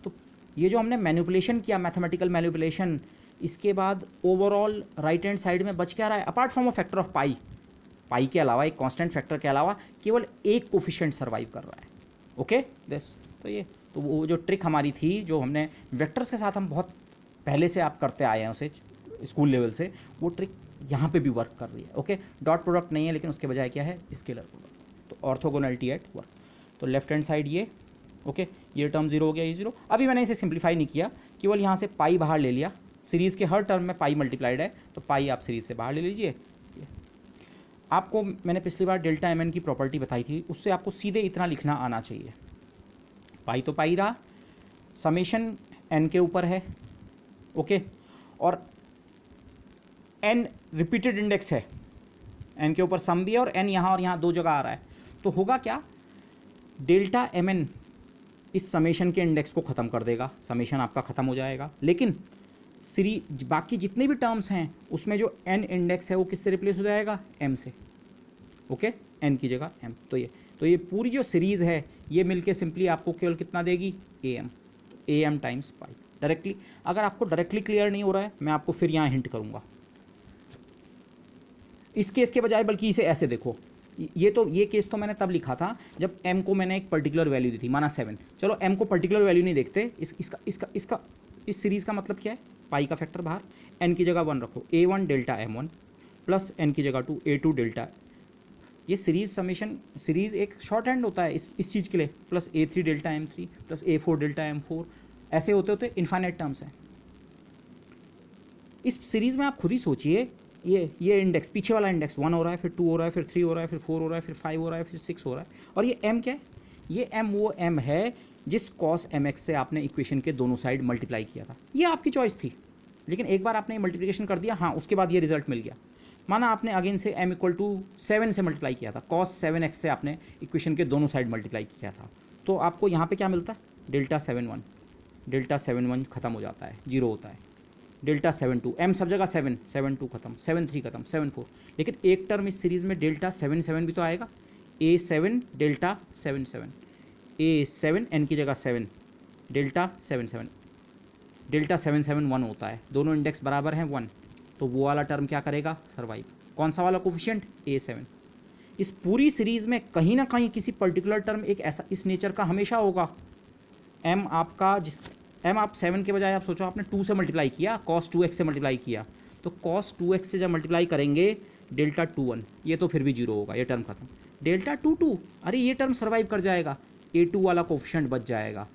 तो ये जो हमने मैनिपुलेशन किया, मैथमेटिकल मैनिपुलेशन, इसके बाद ओवरऑल राइट हैंड साइड में बच क्या रहा है, apart from a factor of pi के अलावा, एक कांस्टेंट फैक्टर के अलावा केवल एक कोफिशिएंट सर्वाइव कर रहा है, ओके दिस। तो ये तो वो जो ट्रिक हमारी थी, जो हमने वेक्टर्स के साथ हम बहुत पहले से आप करते आए हैं उसे स्कूल लेवल से, वो ट्रिक यहाँ पे भी वर्क कर रही है, ओके। डॉट प्रोडक्ट नहीं है, लेकिन उसके बजाय क्या है, स्केलर प्रोडक्ट। तो ऑर्थोगोनलिटी एट वर्क। तो लेफ्ट हैंड साइड ये, ओके, ये टर्म 0 हो गया, ये 0। अभी मैंने इसे सिंप्लीफाई नहीं किया, केवल यहाँ से पाई बाहर ले लिया, सीरीज़ के हर टर्म में पाई मल्टीप्लाइड है, तो पाई आप सीरीज़ से बाहर ले लीजिए। आपको मैंने पिछली बार डेल्टा mn की प्रॉपर्टी बताई थी, उससे आपको सीधे इतना लिखना आना चाहिए, पाई तो पाई रहा, समेशन n के ऊपर है, ओके, और n रिपीटेड इंडेक्स है, n के ऊपर सम भी है और n यहाँ और यहाँ दो जगह आ रहा है। तो होगा क्या, डेल्टा mn इस समेशन के इंडेक्स को ख़त्म कर देगा, समेशन आपका ख़त्म हो जाएगा। लेकिन बाकी जितने भी टर्म्स हैं उसमें जो n इंडेक्स है वो किससे रिप्लेस हो जाएगा, m से, ओके, n की जगह m। तो ये पूरी जो सीरीज़ है ये मिलके सिंपली आपको केवल कितना देगी, am टाइम्स पाई। डायरेक्टली, अगर आपको डायरेक्टली क्लियर नहीं हो रहा है, मैं आपको फिर यहाँ हिंट करूँगा इस केस के बजाय, बल्कि इसे ऐसे देखो, ये केस तो मैंने तब लिखा था जब m को मैंने एक पर्टिकुलर वैल्यू दी थी, माना 7। चलो m को पर्टिकुलर वैल्यू नहीं देखते, इसका इस सीरीज़ का मतलब क्या है, पाई का फैक्टर बाहर, n की जगह 1 रखो, a1 delta m1 plus n की जगह 2 a2 डेल्टा, ये सीरीज़ समेशन सीरीज़ एक शॉर्ट हैंड होता है इस चीज़ के लिए, plus a3 delta m3 plus a4 delta m4, ऐसे होते होते इन्फाइनाइट टर्म्स हैं। इस सीरीज़ में आप खुद ही सोचिए, ये इंडेक्स, पीछे वाला इंडेक्स 1 हो रहा है, फिर 2 हो रहा है, फिर 3 हो रहा है, फिर 4 हो रहा है, फिर 5 हो रहा है, फिर 6 हो रहा है, और ये m क्या है, ये m वो m है जिस cos mx से आपने इक्वेशन के दोनों साइड मल्टीप्लाई किया था। ये आपकी चॉइस थी, लेकिन एक बार आपने मल्टीप्लिकेशन कर दिया, हाँ, उसके बाद ये रिजल्ट मिल गया। माना आपने अगेन से m = 7 से मल्टीप्लाई किया था, cos 7x से आपने इक्वेशन के दोनों साइड मल्टीप्लाई किया था, तो आपको यहाँ पे क्या मिलता है, डेल्टा 7 1 ख़त्म हो जाता है, 0 होता है, डेल्टा 7 2, एम सब जगह 7, 7 2 खत्म, 7 3 खत्म, 7 4। लेकिन एक टर्म इस सीरीज़ में डेल्टा 7 7 भी तो आएगा, A7 डेल्टा 7 7, A7 एन की जगह 7 डेल्टा 7 7, डेल्टा 7 7 1 होता है, दोनों इंडेक्स बराबर हैं 1, तो वो वाला टर्म क्या करेगा, सर्वाइव। कौन सा वाला कोफिशिएंट, A7। इस पूरी सीरीज़ में कहीं ना कहीं किसी पर्टिकुलर टर्म एक ऐसा इस नेचर का हमेशा होगा, एम आपका एम आप 7 के बजाय आप सोचो आपने 2 से मल्टीप्लाई किया, cos 2x से मल्टीप्लाई किया, तो cos 2x से जब मल्टीप्लाई करेंगे डेल्टा 2 1, ये तो फिर भी जीरो होगा, ये टर्म खत्म। डेल्टा 2 2, अरे ये टर्म सर्वाइव कर जाएगा, A2 वाला कोफिशिएंट बच जाएगा।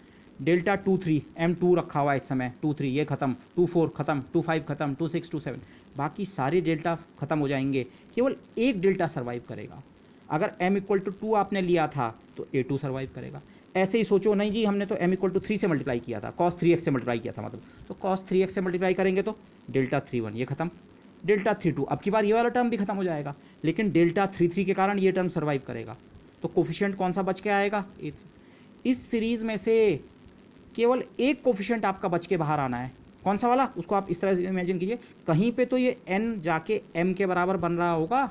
डेल्टा 2 3, M2 रखा हुआ है इस समय, 2 3 ये खत्म, 2 4 खत्म, 2 5 खत्म, 2 6 2 7, बाकी सारे डेल्टा खत्म हो जाएंगे, केवल एक डेल्टा सर्वाइव करेगा। अगर m = 2 आपने लिया था तो A2 सर्वाइव करेगा। ऐसे ही सोचो, नहीं जी हमने तो m = 3 से मल्टीप्लाई किया था, cos 3x से मल्टीप्लाई किया था मतलब, तो cos 3x से मल्टीप्लाई करेंगे तो डेल्टा 3 1 ये खत्म, डेल्टा 3 2, अब की बार ये वाला टर्म भी खत्म हो जाएगा, लेकिन डेल्टा 3 3 के कारण ये टर्म सर्वाइव करेगा। तो कोफिशिएंट कौन सा बच के आएगा, A3। इस सीरीज़ में से केवल एक कोफिशिएंट आपका बच के बाहर आना है, कौन सा वाला, उसको आप इस तरह से इमेजिन कीजिए, कहीं पे तो ये n जाके m के बराबर बन रहा होगा,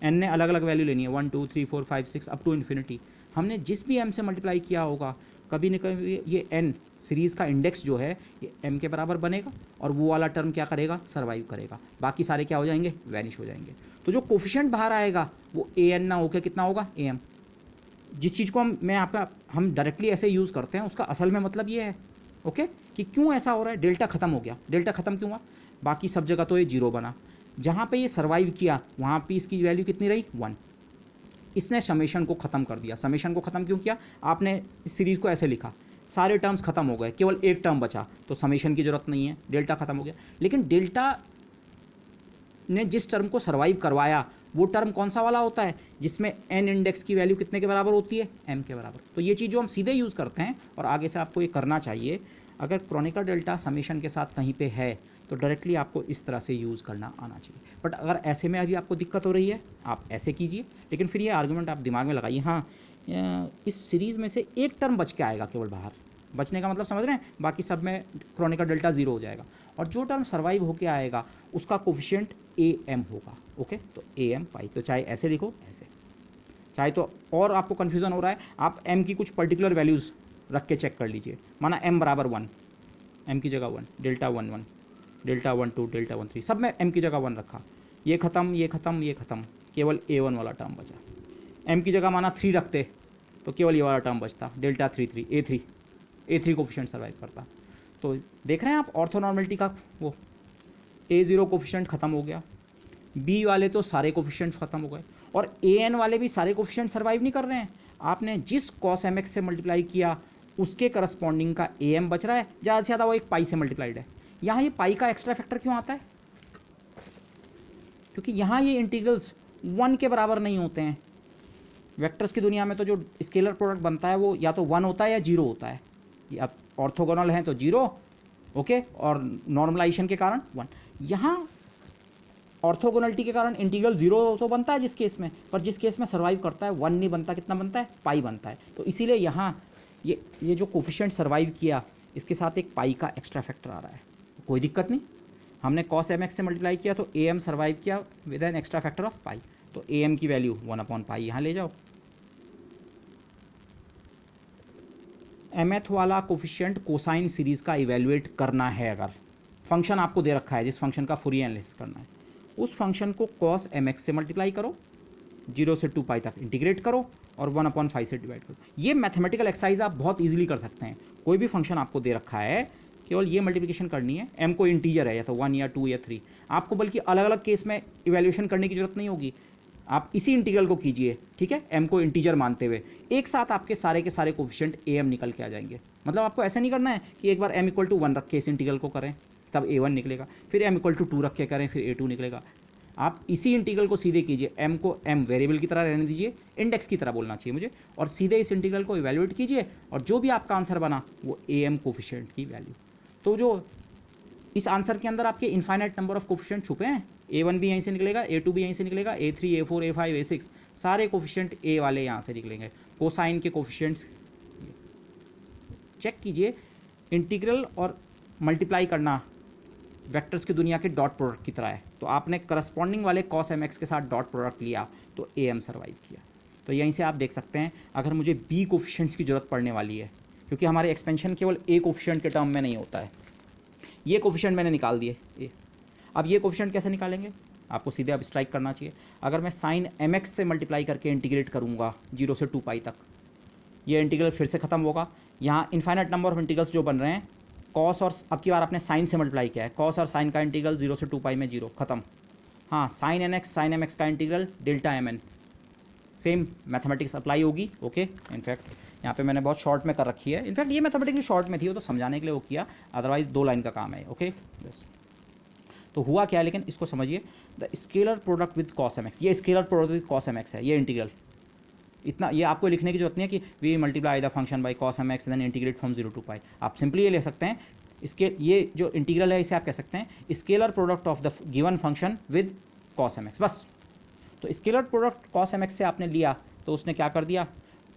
n ने अलग अलग वैल्यू लेनी है 1 2 3 4 5 6 अप टू इन्फिनिटी, हमने जिस भी m से मल्टीप्लाई किया होगा कभी न कभी ये n सीरीज़ का इंडेक्स जो है ये m के बराबर बनेगा, और वो वाला टर्म क्या करेगा, सर्वाइव करेगा, बाकी सारे क्या हो जाएंगे, वैनिश हो जाएंगे। तो जो कोफिशिएंट बाहर आएगा वो an ना होकर कितना होगा, am। जिस चीज़ को हम डायरेक्टली ऐसे यूज़ करते हैं उसका असल में मतलब ये है, ओके, कि क्यों ऐसा हो रहा है, डेल्टा ख़त्म हो गया, डेल्टा ख़त्म क्यों हुआ, बाकी सब जगह तो ये जीरो बना, जहाँ पे ये सर्वाइव किया वहाँ पे इसकी वैल्यू कितनी रही, 1। इसने समेशन को ख़त्म कर दिया। समेशन को ख़त्म क्यों किया, आपने इस सीरीज़ को ऐसे लिखा, सारे टर्म्स ख़त्म हो गए, केवल एक टर्म बचा, तो समेशन की ज़रूरत नहीं है, डेल्टा ख़त्म हो गया। लेकिन डेल्टा ने जिस टर्म को सर्वाइव करवाया वो टर्म कौन सा वाला होता है, जिसमें n इंडेक्स की वैल्यू कितने के बराबर होती है, m के बराबर। तो ये चीज़ जो हम सीधे यूज़ करते हैं, और आगे से आपको ये करना चाहिए, अगर क्रोनिकल डेल्टा समेशन के साथ कहीं पे है तो डायरेक्टली आपको इस तरह से यूज़ करना आना चाहिए। बट अगर ऐसे में अभी आपको दिक्कत हो रही है, आप ऐसे कीजिए, लेकिन फिर ये आर्गूमेंट आप दिमाग में लगाइए, हाँ इस सीरीज़ में से एक टर्म बच के आएगा केवल बाहर, बचने का मतलब समझ रहे हैं, बाकी सब में क्रोनिकल डेल्टा ज़ीरो हो जाएगा, और जो टर्म सर्वाइव होके आएगा उसका कोफिशिएंट AM होगा, ओके। तो AM पाई, तो चाहे ऐसे लिखो ऐसे, चाहे तो, और आपको कन्फ्यूज़न हो रहा है आप m की कुछ पर्टिकुलर वैल्यूज़ रख के चेक कर लीजिए, माना m बराबर 1, m की जगह 1, डेल्टा 1 1, डेल्टा 1 2, डेल्टा 1 3, सब में m की जगह 1 रखा, ये ख़त्म ये ख़त्म ये ख़त्म, केवल A1 वाला टर्म बचा। m की जगह माना 3 रखते तो केवल ये वाला टर्म बचता, डेल्टा 3 3, A3 कोफिशिएंट सर्वाइव करता। तो देख रहे हैं आप ऑर्थोनॉर्मलिटी का, वो A0 कोफिशिएंट ख़त्म हो गया, B वाले तो सारे कोफिशिएंट्स ख़त्म हो गए, और AN वाले भी सारे कोफिशिएंट सर्वाइव नहीं कर रहे हैं। आपने जिस cos mx से मल्टीप्लाई किया उसके करस्पॉन्डिंग का AM बच रहा है, ज़्यादा से ज़्यादा वो एक पाई से मल्टीप्लाइड है। यहाँ ये पाई का एक्स्ट्रा फैक्टर क्यों आता है, क्योंकि यहाँ ये इंटीग्रल्स 1 के बराबर नहीं होते हैं। वेक्टर्स की दुनिया में तो जो स्केलर प्रोडक्ट बनता है वो या तो 1 होता है या 0 होता है, या ऑर्थोगोनल हैं तो 0, ओके, और नॉर्मलाइजेशन के कारण 1। यहाँ ऑर्थोगोनलिटी के कारण इंटीग्रल 0 तो बनता है जिस केस में, पर जिस केस में सर्वाइव करता है 1 नहीं बनता, कितना बनता है, पाई बनता है। तो इसीलिए यहाँ ये जो कोफिशिएंट सर्वाइव किया इसके साथ एक पाई का एक्स्ट्रा फैक्टर आ रहा है, कोई दिक्कत नहीं। हमने cos mx से मल्टीप्लाई किया तो AM सर्वाइव किया with an extra factor of pi, तो AM की वैल्यू 1/पाई यहाँ ले जाओ। mth वाला कोफिशिएंट कोसाइन सीरीज़ का इवेल्युएट करना है, अगर फंक्शन आपको दे रखा है जिस फंक्शन का फूरियर एनालिसिस करना है, उस फंक्शन को cos mx से मल्टीप्लाई करो, 0 से 2 पाई तक इंटीग्रेट करो, और 1/5 से डिवाइड करो। ये मैथमेटिकल एक्सरसाइज आप बहुत इजीली कर सकते हैं। कोई भी फंक्शन आपको दे रखा है, केवल ये मल्टीप्लिकेशन करनी है, m को इंटीजर है या तो 1 या 2 या 3, आपको बल्कि अलग अलग केस में इवैल्यूएशन करने की जरूरत नहीं होगी, आप इसी इंटीग्रल को कीजिए, ठीक है, m को इंटीजर मानते हुए, एक साथ आपके सारे के सारे कोफिशिएंट AM निकल के आ जाएंगे। मतलब आपको ऐसा नहीं करना है कि एक बार m = 1 रख के इस इंटीग्रल को करें तब A1 निकलेगा, फिर m = 2 रख के करें फिर A2 निकलेगा। आप इसी इंटीग्रल को सीधे कीजिए, m को m वेरिएबल की तरह रहने दीजिए, इंडेक्स की तरह बोलना चाहिए मुझे, और सीधे इस इंटीग्रल को इवैल्यूएट कीजिए, और जो भी आपका आंसर बना वो AM कोफिशिएंट की वैल्यू। तो जो इस आंसर के अंदर आपके इनफाइनाइट नंबर ऑफ कोफिशिएंट छुपे हैं, A1 भी यहीं से निकलेगा, A2 भी यहीं से निकलेगा, A3 A4 A5 A6 सारे कोफिशिएंट A वाले यहाँ से निकलेंगे। कोसाइन के कोफिशिएंट्स चेक कीजिए, इंटीग्रल और मल्टीप्लाई करना वेक्टर्स की दुनिया के डॉट प्रोडक्ट की तरह है। तो आपने करस्पॉन्डिंग वाले कॉस एम एक्स के साथ डॉट प्रोडक्ट लिया तो ए एम सर्वाइव किया। तो यहीं से आप देख सकते हैं अगर मुझे बी कोफिशिएंट्स की ज़रूरत पड़ने वाली है, क्योंकि हमारे एक्सपेंशन केवल ए कोफिशिएंट के टर्म में नहीं होता है। ये कोफिशिएंट मैंने निकाल दिए ए। अब ये कोफिशिएंट कैसे निकालेंगे, आपको सीधे अब स्ट्राइक करना चाहिए। अगर मैं साइन एम एक्स से मल्टीप्लाई करके इंटीग्रेट करूँगा 0 से 2 पाई तक, ये इंटीग्रल फिर से ख़त्म होगा। यहाँ इन्फाइनाइट नंबर ऑफ इंटीग्रल्स जो बन रहे हैं, कॉस और अब की बार आपने साइन से मल्टीप्लाई किया है, कॉस और साइन का इंटीग्रल 0 से 2 पाई में 0 खत्म। हाँ, साइन एम एक्स का integral delta m n, same mathematics apply होगी। ओके, इनफैक्ट यहाँ पे मैंने बहुत शॉर्ट में कर रखी है। इनफैक्ट ये मैथमेटिक्स भी शॉर्ट में थी, वो तो समझाने के लिए वो किया, अदरवाइज 2 लाइन का काम है। ओके, बस तो हुआ क्या है, लेकिन इसको समझिए, the scalar product with cos M x, ये scalar product with cos M X है, ये इंटीग्रल। इतना ये आपको लिखने की जरूरत नहीं है कि we multiply the function by cos M x then integrate from 0 to pi. आप सिंपली ये ले सकते हैं, इसके ये जो इंटीग्रल है इसे आप कह सकते हैं scalar product of the given function with cos M x, बस। तो scalar product cos M x से आपने लिया तो उसने क्या कर दिया,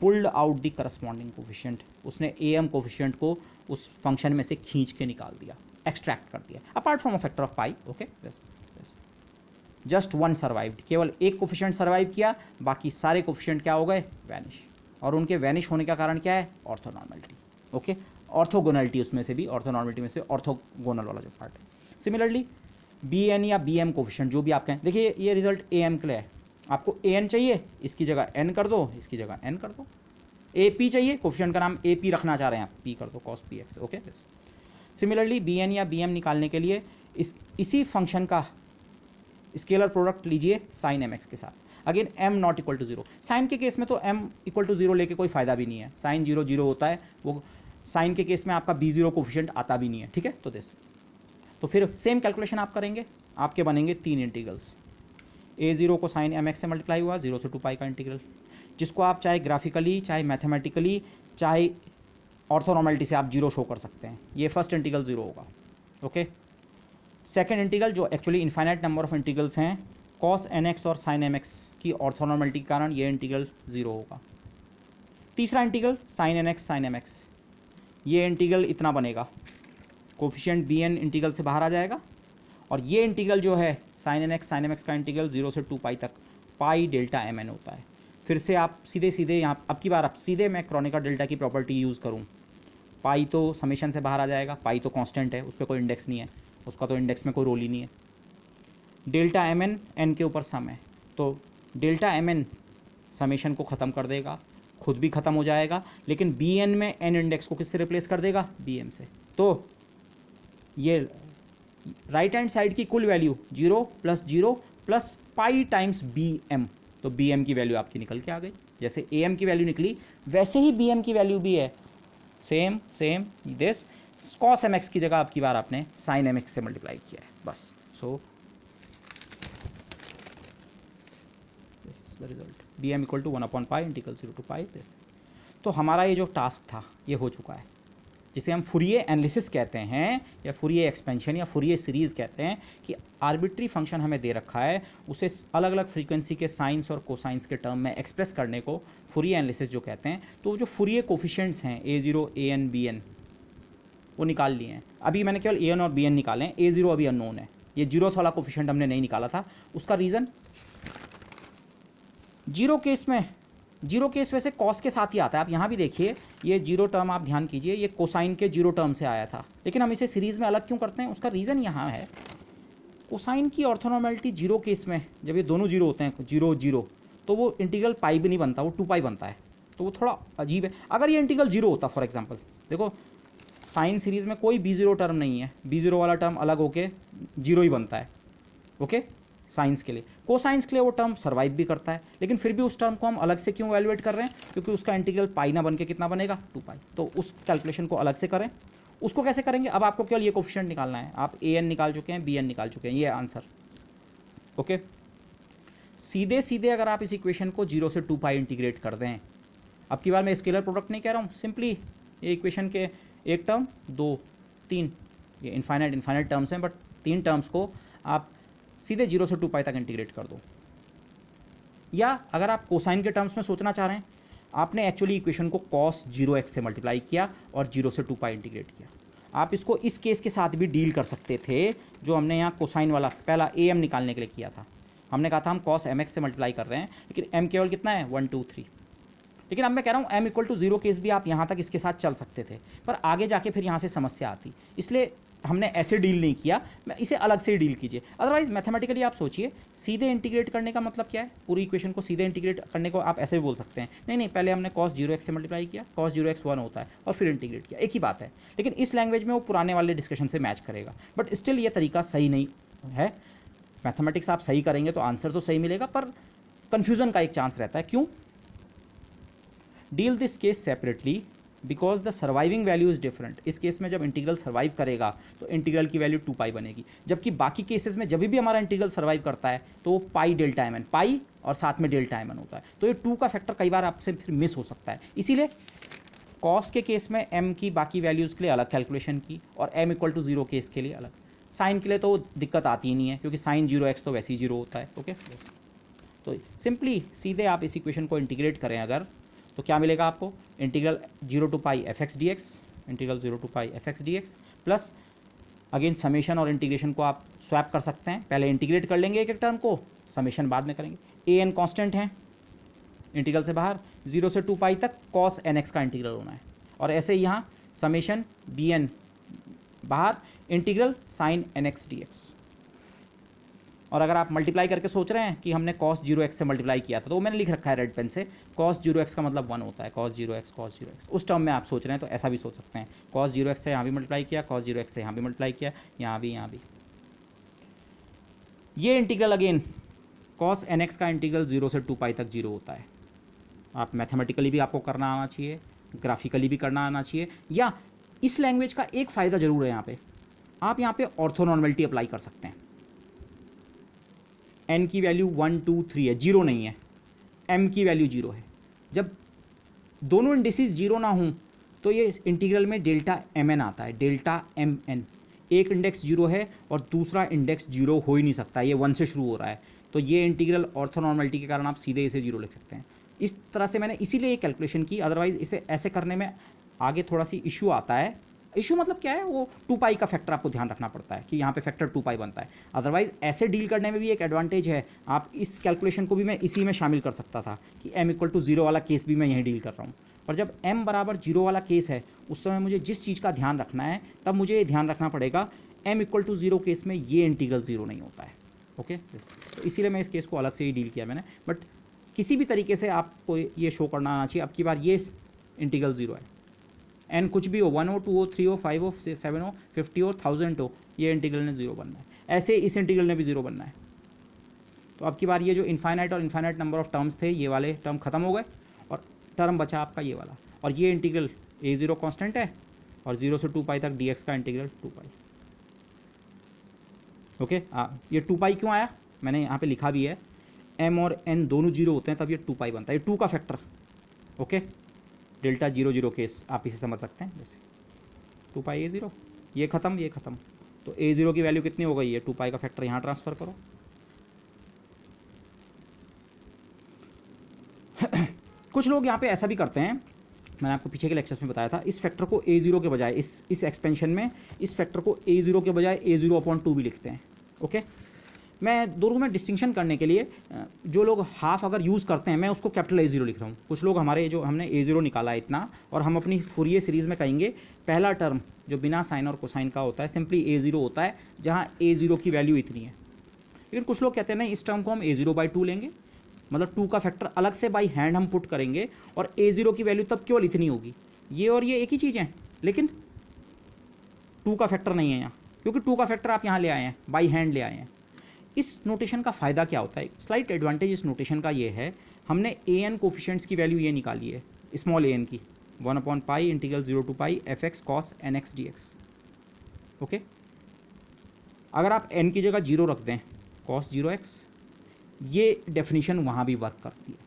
pulled out the corresponding coefficient, उसने ए एम कोफिशिएंट को उस फंक्शन में से खींच के निकाल दिया, एक्सट्रैक्ट कर दिया, apart from a factor of pi. Okay, बस जस्ट वन सर्वाइव्ड, केवल एक कोफिशिएंट सर्वाइव किया, बाकी सारे कोफिशिएंट क्या हो गए, वैनिश। और उनके वैनिश होने का कारण क्या है, ऑर्थोनॉर्मलिटी। ओके, ऑर्थोगोनलिटी, उसमें से भी ऑर्थोनॉर्मलिटी में से ऑर्थोगोनल वाला जो पार्ट है। सिमिलरली बी एन या बी एम कोफिशिएंट जो भी आप कहें, देखिए ये रिजल्ट ए एम के लिए है, आपको ए एन चाहिए, इसकी जगह एन कर दो, इसकी जगह एन कर दो। ए पी चाहिए, कोफिशिएंट का नाम ए पी रखना चाह रहे हैं आप, पी कर दो, cos p x. Okay, similarly b n या बी एम निकालने के लिए इसी फंक्शन का स्केलर प्रोडक्ट लीजिए साइन एम एक्स के साथ। Again m not equal to 0, sine के केस में तो एम इक्वल टू 0 लेके कोई फ़ायदा भी नहीं है, साइन 0 0 होता है, वो साइन के केस में आपका बी 0 कोफिशिएंट आता भी नहीं है। ठीक है, तो दिस, तो फिर सेम कैलकुलेशन आप करेंगे, आपके बनेंगे 3 इंटीग्रल्स। ए 0 को साइन एम एक्स से मल्टीप्लाई हुआ 0 से 2 पाई का इंटीग्रल, जिसको आप चाहे ग्राफिकली, चाहे मैथमेटिकली, चाहे ऑर्थोनॉर्मलिटी से आप 0 शो कर सकते हैं। ये फर्स्ट इंटीग्रल 0 होगा। ओके, सेकेंड इंटीग्रल जो actually infinite number of integrals हैं, कॉस एन एक्स और साइन एम एक्स की ऑर्थोनॉर्मलिटी के कारण ये इंटीग्रल 0 होगा। तीसरा integral sine n x sine M x, ये इंटीग्रल इतना बनेगा, कोफिशिएंट बी एन इंटीग्रल से बाहर आ जाएगा, और ये इंटीग्रल जो है साइन एन एक्स का इंटीग्रल 0 से 2 पाई तक पाई डेल्टा एम एन होता है। फिर से आप सीधे यहाँ, अब की बार आप सीधे मैं क्रोनेकर डेल्टा की प्रॉपर्टी यूज़ करूँ, पाई तो समेशन से बाहर आ जाएगा, पाई तो कांस्टेंट है, उस पर कोई इंडेक्स नहीं है, उसका तो इंडेक्स में कोई रोल ही नहीं है। डेल्टा एम एन एन के ऊपर सम है, तो डेल्टा एम एन समेशन को ख़त्म कर देगा, खुद भी ख़त्म हो जाएगा, लेकिन बी एन में एन इंडेक्स को किससे रिप्लेस कर देगा, बी एम से। तो ये राइट हैंड साइड की कुल value 0 plus pi times b m, तो बी एम की वैल्यू आपकी निकल के आ गई। जैसे ए एम की वैल्यू निकली वैसे ही बी एम की वैल्यू भी है, same this cos M x की जगह आपकी बार आपने साइन एम एक्स से मल्टीप्लाई किया है, बस। So this is the result, B M equal to 1/पाई इंटीग्रल 0 to पाई दिस। तो हमारा ये जो टास्क था ये हो चुका है, जिसे हम फुरिये एनालिसिस कहते हैं, या फुरिये एक्सपेंशन या फुरिये सीरीज़ कहते हैं, कि आर्बिट्री फंक्शन हमें दे रखा है, उसे अलग अलग फ्रीक्वेंसी के साइंस और कोसाइंस के टर्म में एक्सप्रेस करने को फुरिये एनालिसिस जो कहते हैं। तो जो फुरिये कोफिशिएंट्स हैं A0 AN BN वो निकाल लिए हैं। अभी मैंने केवल AN और BN निकाले हैं, A0 अभी अननोन है, ये 0th वाला कोफिशिएंट हमने नहीं निकाला था। उसका रीज़न, जीरो केस वैसे कॉस के साथ ही आता है। आप यहाँ भी देखिए, ये 0 टर्म आप ध्यान कीजिए, ये कोसाइन के 0 टर्म से आया था, लेकिन हम इसे सीरीज़ में अलग क्यों करते हैं, उसका रीज़न यहाँ है, कोसाइन की ऑर्थोनॉर्मलिटी 0 केस में जब ये दोनों 0 होते हैं, 0 0, तो वो इंटीग्रल पाई भी नहीं बनता, वो 2 पाई बनता है, तो वो थोड़ा अजीब है। अगर ये इंटीग्रल 0 होता, फॉर एग्जांपल देखो साइन सीरीज़ में कोई B0 टर्म नहीं है, B0 वाला टर्म अलग होके 0 ही बनता है। ओके, साइंस के लिए, कोसाइंस के लिए वो टर्म सर्वाइव भी करता है, लेकिन फिर भी उस टर्म को हम अलग से क्यों वैल्यूएट कर रहे हैं, क्योंकि उसका इंटीग्रल पाई ना बन के कितना बनेगा, 2 पाई। तो उस कैलकुलेशन को अलग से करें। उसको कैसे करेंगे, अब आपको केवल ये कोफिशिएंट निकालना है। आप AN निकाल चुके हैं, BN निकाल चुके हैं, ये आंसर। ओके, सीधे अगर आप इस इक्वेशन को 0 से 2 पाई इंटीग्रेट कर दें, अब की बार मैं स्केलर प्रोडक्ट नहीं कह रहा हूँ, सिंपली ये इक्वेशन के एक टर्म 2 3, ये इन्फाइनाइट टर्म्स हैं, बट 3 टर्म्स को आप सीधे 0 से 2 पाई तक इंटीग्रेट कर दो। या अगर आप कोसाइन के टर्म्स में सोचना चाह रहे हैं, आपने एक्चुअली इक्वेशन को cos 0x से मल्टीप्लाई किया और 0 से 2 पाई इंटीग्रेट किया। आप इसको इस केस के साथ भी डील कर सकते थे जो हमने यहाँ कोसाइन वाला पहला ए एम निकालने के लिए किया था। हमने कहा था हम कॉस एम एक्स से मल्टीप्लाई कर रहे हैं, लेकिन एम केवल कितना है 1 2 3। लेकिन अब मैं कह रहा हूँ एम इक्वल टू 0 केस भी आप यहाँ तक इसके साथ चल सकते थे, पर आगे जाके फिर यहाँ से समस्या आती, इसलिए हमने ऐसे डील नहीं किया, मैं इसे अलग से ही डील कीजिए। अदरवाइज मैथमेटिकली आप सोचिए, सीधे इंटीग्रेट करने का मतलब क्या है, पूरी इक्वेशन को सीधे इंटीग्रेट करने को आप ऐसे भी बोल सकते हैं, नहीं नहीं पहले हमने cos 0x से मल्टीप्लाई किया, cos 0x 1 होता है, और फिर इंटीग्रेट किया, एक ही बात है। लेकिन इस लैंग्वेज में वो पुराने वाले डिस्कशन से मैच करेगा, बट स्टिल ये तरीका सही नहीं है। मैथमेटिक्स आप सही करेंगे तो आंसर तो सही मिलेगा, पर कन्फ्यूजन का एक चांस रहता है। क्यों? Deal this case separately because the surviving value is different. इस केस में जब इंटीग्रल सर्वाइव करेगा तो इंटीग्रल की वैल्यू 2 बनेगी, जबकि बाकी केसेस में जब भी हमारा इंटीग्रल सर्वाइव करता है तो वो पाई डेल्टा एम एन, पाई और साथ में डेल्टा एम एन होता है। तो ये 2 का फैक्टर कई बार आपसे फिर मिस हो सकता है, इसीलिए कॉस के केस में एम की बाकी वैल्यूज़ के लिए अलग कैलकुलेशन की और एम इक्वल टू 0 केस के लिए अलग। साइन के लिए तो दिक्कत आती ही नहीं है, क्योंकि साइन 0x तो वैसे ही 0 होता है। ओके, तो सिंपली सीधे आप इस इक्वेशन को इंटीग्रेट करें अगर, तो क्या मिलेगा आपको, integral 0 to pi f x d x, integral 0 to pi f x d x plus again summation और इंटीग्रेशन को आप स्वैप कर सकते हैं। पहले इंटीग्रेट कर लेंगे एक एक टर्म को, समेशन बाद में करेंगे। ए एन कॉन्स्टेंट है इंटीग्रल से बाहर, 0 से 2 पाई तक कॉस एन एक्स का इंटीग्रल होना है, और ऐसे ही यहाँ समेशन बी एन बाहर, integral sine n x d x. और अगर आप मल्टीप्लाई करके सोच रहे हैं कि हमने cos 0x से मल्टीप्लाई किया था, तो वो मैंने लिख रखा है रेड पेन से, cos 0x का मतलब 1 होता है, cos 0x। उस टर्म में आप सोच रहे हैं तो ऐसा भी सोच सकते हैं, cos 0x से यहाँ भी मल्टीप्लाई किया, cos 0x से यहाँ भी मल्टीप्लाई किया, यहाँ भी। ये इंटीग्रल अगेन cos nx का इंटीग्रल 0 से 2 पाई तक 0 होता है। आप मैथमेटिकली भी आपको करना आना चाहिए, ग्राफिकली भी करना आना चाहिए, या इस लैंग्वेज का एक फ़ायदा ज़रूर है यहाँ पे, आप यहाँ पे ऑर्थोनॉर्मलिटी अप्लाई कर सकते हैं। n की वैल्यू 1 2 3 है, 0 नहीं है, m की वैल्यू 0 है। जब दोनों इंडिसेस 0 ना हों तो ये इंटीग्रल में डेल्टा एम एन आता है, डेल्टा एम एन। एक इंडेक्स 0 है और दूसरा इंडेक्स 0 हो ही नहीं सकता, ये 1 से शुरू हो रहा है, तो ये इंटीग्रल ऑर्थोनॉर्मलिटी के कारण आप सीधे इसे 0 लिख सकते हैं। इस तरह से मैंने इसीलिए ये कैलकुलेशन की, अदरवाइज इसे ऐसे करने में आगे थोड़ा सी इशू आता है। इशू मतलब क्या है, वो 2 पाई का फैक्टर आपको ध्यान रखना पड़ता है कि यहाँ पे फैक्टर 2 पाई बनता है। अदरवाइज ऐसे डील करने में भी एक एडवांटेज है, आप इस कैलकुलेशन को भी मैं इसी में शामिल कर सकता था कि m इक्वल टू 0 वाला केस भी मैं यहीं डील कर रहा हूँ, पर जब m बराबर 0 वाला केस है उस समय मुझे जिस चीज़ का ध्यान रखना है, तब मुझे ये ध्यान रखना पड़ेगा m इक्वल टू 0 केस में ये इंटीग्रल 0 नहीं होता है। ओके, तो इसीलिए मैं इस केस को अलग से ही डील किया मैंने, बट किसी भी तरीके से आपको ये शो करना आना चाहिए अब की बार ये इंटीग्रल 0 है, n कुछ भी हो, 1 हो, 2 हो, 3 हो, 5 हो, 7 हो, 50 हो, 1000 हो, ये इंटीग्रल ने 0 बनना है। ऐसे इस इंटीग्रल ने भी 0 बनना है। तो अब की बार ये जो इनफाइनाइट और इनफाइनाइट नंबर ऑफ टर्म्स थे, ये वाले टर्म खत्म हो गए और टर्म बचा आपका ये वाला, और ये इंटीग्रल a0 कांस्टेंट है और 0 से 2 पाई तक dx का इंटीग्रल 2 पाई। ओके, ये 2 पाई क्यों आया, मैंने यहाँ पे लिखा भी है, m और n दोनों 0 होते हैं तब ये 2 पाई बनता है, ये 2 का फैक्टर। ओके, डेल्टा 0 0 केस आप इसे समझ सकते हैं, जैसे 2 पाई a0, ये ख़त्म ये ख़त्म, तो a0 की वैल्यू कितनी हो गई है, 2 पाई का फैक्टर यहाँ ट्रांसफ़र करो। कुछ लोग यहाँ पे ऐसा भी करते हैं, मैंने आपको पीछे के लेक्चर्स में बताया था, इस फैक्टर को a0 के बजाय इस एक्सपेंशन में इस फैक्टर को a0 के बजाय a0/2 भी लिखते हैं। ओके, मैं दोनों में डिस्टिंक्शन करने के लिए जो लोग हाफ अगर यूज़ करते हैं, मैं उसको कैपिटल A0 लिख रहा हूँ। कुछ लोग हमारे जो हमने A0 निकाला है इतना, और हम अपनी फूरियर सीरीज़ में कहेंगे पहला टर्म जो बिना साइन और कोसाइन का होता है सिंपली A0 होता है, जहाँ A0 की वैल्यू इतनी है। लेकिन कुछ लोग कहते हैं नहीं, इस टर्म को हम A0/2 लेंगे, मतलब 2 का फैक्टर अलग से बाई हैंड हम पुट करेंगे और A0 की वैल्यू तब केवल इतनी होगी। ये और ये एक ही चीज़ है, लेकिन 2 का फैक्टर नहीं है यहाँ, क्योंकि 2 का फैक्टर आप यहाँ ले आए हैं, बाई हैंड ले आए हैं। इस नोटेशन का फ़ायदा क्या होता है, स्लाइट एडवांटेज इस नोटेशन का ये है, हमने an कोफिशिएंट्स की वैल्यू ये निकाली है, स्मॉल an की 1/π integral 0 to pi fx cos nx dx। Okay, अगर आप n की जगह 0 रख दें, cos 0x, ये डेफिनेशन वहाँ भी वर्क करती है।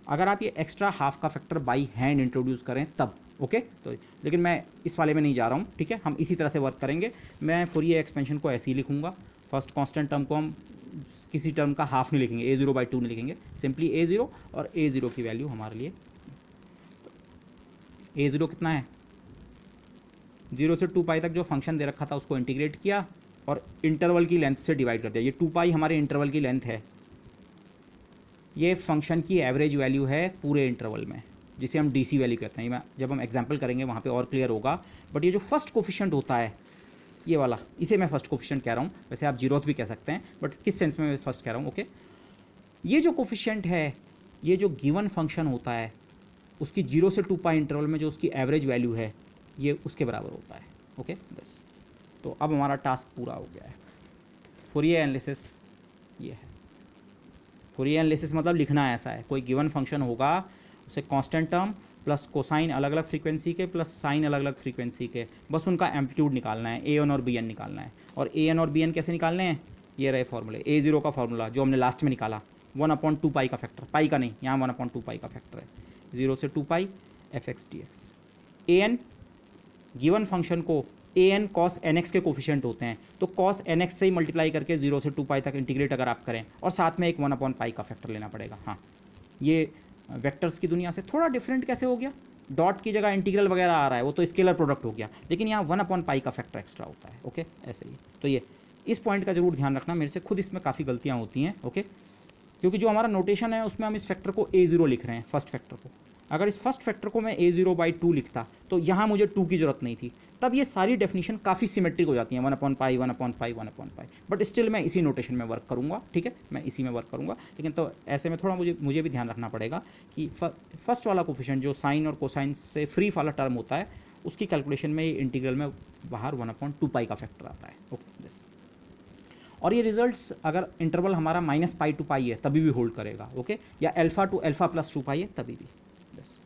अगर आप ये एक्स्ट्रा हाफ का फैक्टर बाई हैंड इंट्रोड्यूस करें तब। ओके, तो लेकिन मैं इस वाले में नहीं जा रहा हूँ, ठीक है, हम इसी तरह से वर्क करेंगे। मैं फूरियर एक्सपेंशन को ऐसे ही लिखूँगा, फर्स्ट कांस्टेंट टर्म को हम किसी टर्म का हाफ नहीं लिखेंगे, a0/2 नहीं लिखेंगे, सिंपली a0, और a0 की वैल्यू हमारे लिए a0 कितना है 0 से 2 पाई तक जो फंक्शन दे रखा था उसको इंटीग्रेट किया और इंटरवल की लेंथ से डिवाइड कर दिया। ये 2 पाई हमारे इंटरवल की लेंथ है, ये फंक्शन की एवरेज वैल्यू है पूरे इंटरवल में, जिसे हम डीसी वैल्यू कहते हैं। जब हम एग्जांपल करेंगे वहाँ पे और क्लियर होगा। बट ये जो फर्स्ट कोफिशिएंट होता है ये वाला, इसे मैं फर्स्ट कोफिशिएंट कह रहा हूँ, वैसे आप जीरोथ भी कह सकते हैं, बट किस सेंस में मैं फर्स्ट कह रहा हूँ, ओके। ये जो कोफिशिएंट है, ये जो गिवन फंक्शन होता है उसकी 0 से 2 पाई इंटरवल में जो उसकी एवरेज वैल्यू है ये उसके बराबर होता है, ओके बस। तो अब हमारा टास्क पूरा हो गया है। फूरियर एनालिसिस ये है। फूरियर एनालिसिस मतलब लिखना ऐसा है, कोई गिवन फंक्शन होगा, उसे कांस्टेंट टर्म प्लस कोसाइन अलग अलग फ्रीक्वेंसी के प्लस साइन अलग अलग फ्रीक्वेंसी के, बस उनका एम्पलीट्यूड निकालना है, ए एन और बी एन निकालना है। और ए एन और बी एन कैसे निकालने हैं, ये रहे फॉर्मूले। A0 का फॉर्मूला जो हमने लास्ट में निकाला, 1/2 पाई का फैक्टर, पाई का नहीं, यहाँ 1/2 पाई का फैक्टर है, 0 से 2 पाई fx dx। A N given function को A N cos n x के कोफिशिएंट होते हैं, तो कॉस एन एक्स से ही मल्टीप्लाई करके 0 से 2 पाई तक इंटीग्रेट अगर आप करें और साथ में एक 1/पाई का फैक्टर लेना पड़ेगा। हाँ, ये वेक्टर्स की दुनिया से थोड़ा डिफरेंट कैसे हो गया, डॉट की जगह इंटीग्रल वगैरह आ रहा है, वो तो स्केलर प्रोडक्ट हो गया, लेकिन यहाँ 1/पाई का फैक्टर एक्स्ट्रा होता है, ओके ऐसे ही। तो ये इस पॉइंट का जरूर ध्यान रखना, मेरे से खुद इसमें काफ़ी गलतियाँ होती हैं, ओके, क्योंकि जो हमारा नोटेशन है उसमें हम इस फैक्टर को A0 लिख रहे हैं, फर्स्ट फैक्टर को। अगर इस फर्स्ट फैक्टर को मैं A0/2 लिखता तो यहाँ मुझे 2 की ज़रूरत नहीं थी, तब ये सारी डेफिनेशन काफ़ी सिमेट्रिक हो जाती हैं, 1/पाई 1/पाई 1/पाई। बट स्टिल मैं इसी नोटेशन में वर्क करूँगा, ठीक है, मैं इसी में वर्क करूँगा। लेकिन तो ऐसे में थोड़ा मुझे भी ध्यान रखना पड़ेगा कि फर्स्ट वाला कोफिशिएंट जो साइन और कोसाइन से फ्री वाला टर्म होता है, उसकी कैलकुलेशन में इंटीग्रल में बाहर 1/2 पाई का फैक्टर आता है, ओके बस। और ये रिजल्ट्स अगर इंटरवल हमारा -पाई टू पाई है तभी भी होल्ड करेगा, ओके, या अल्फा टू अल्फा प्लस 2 पाई है तभी भी, बस।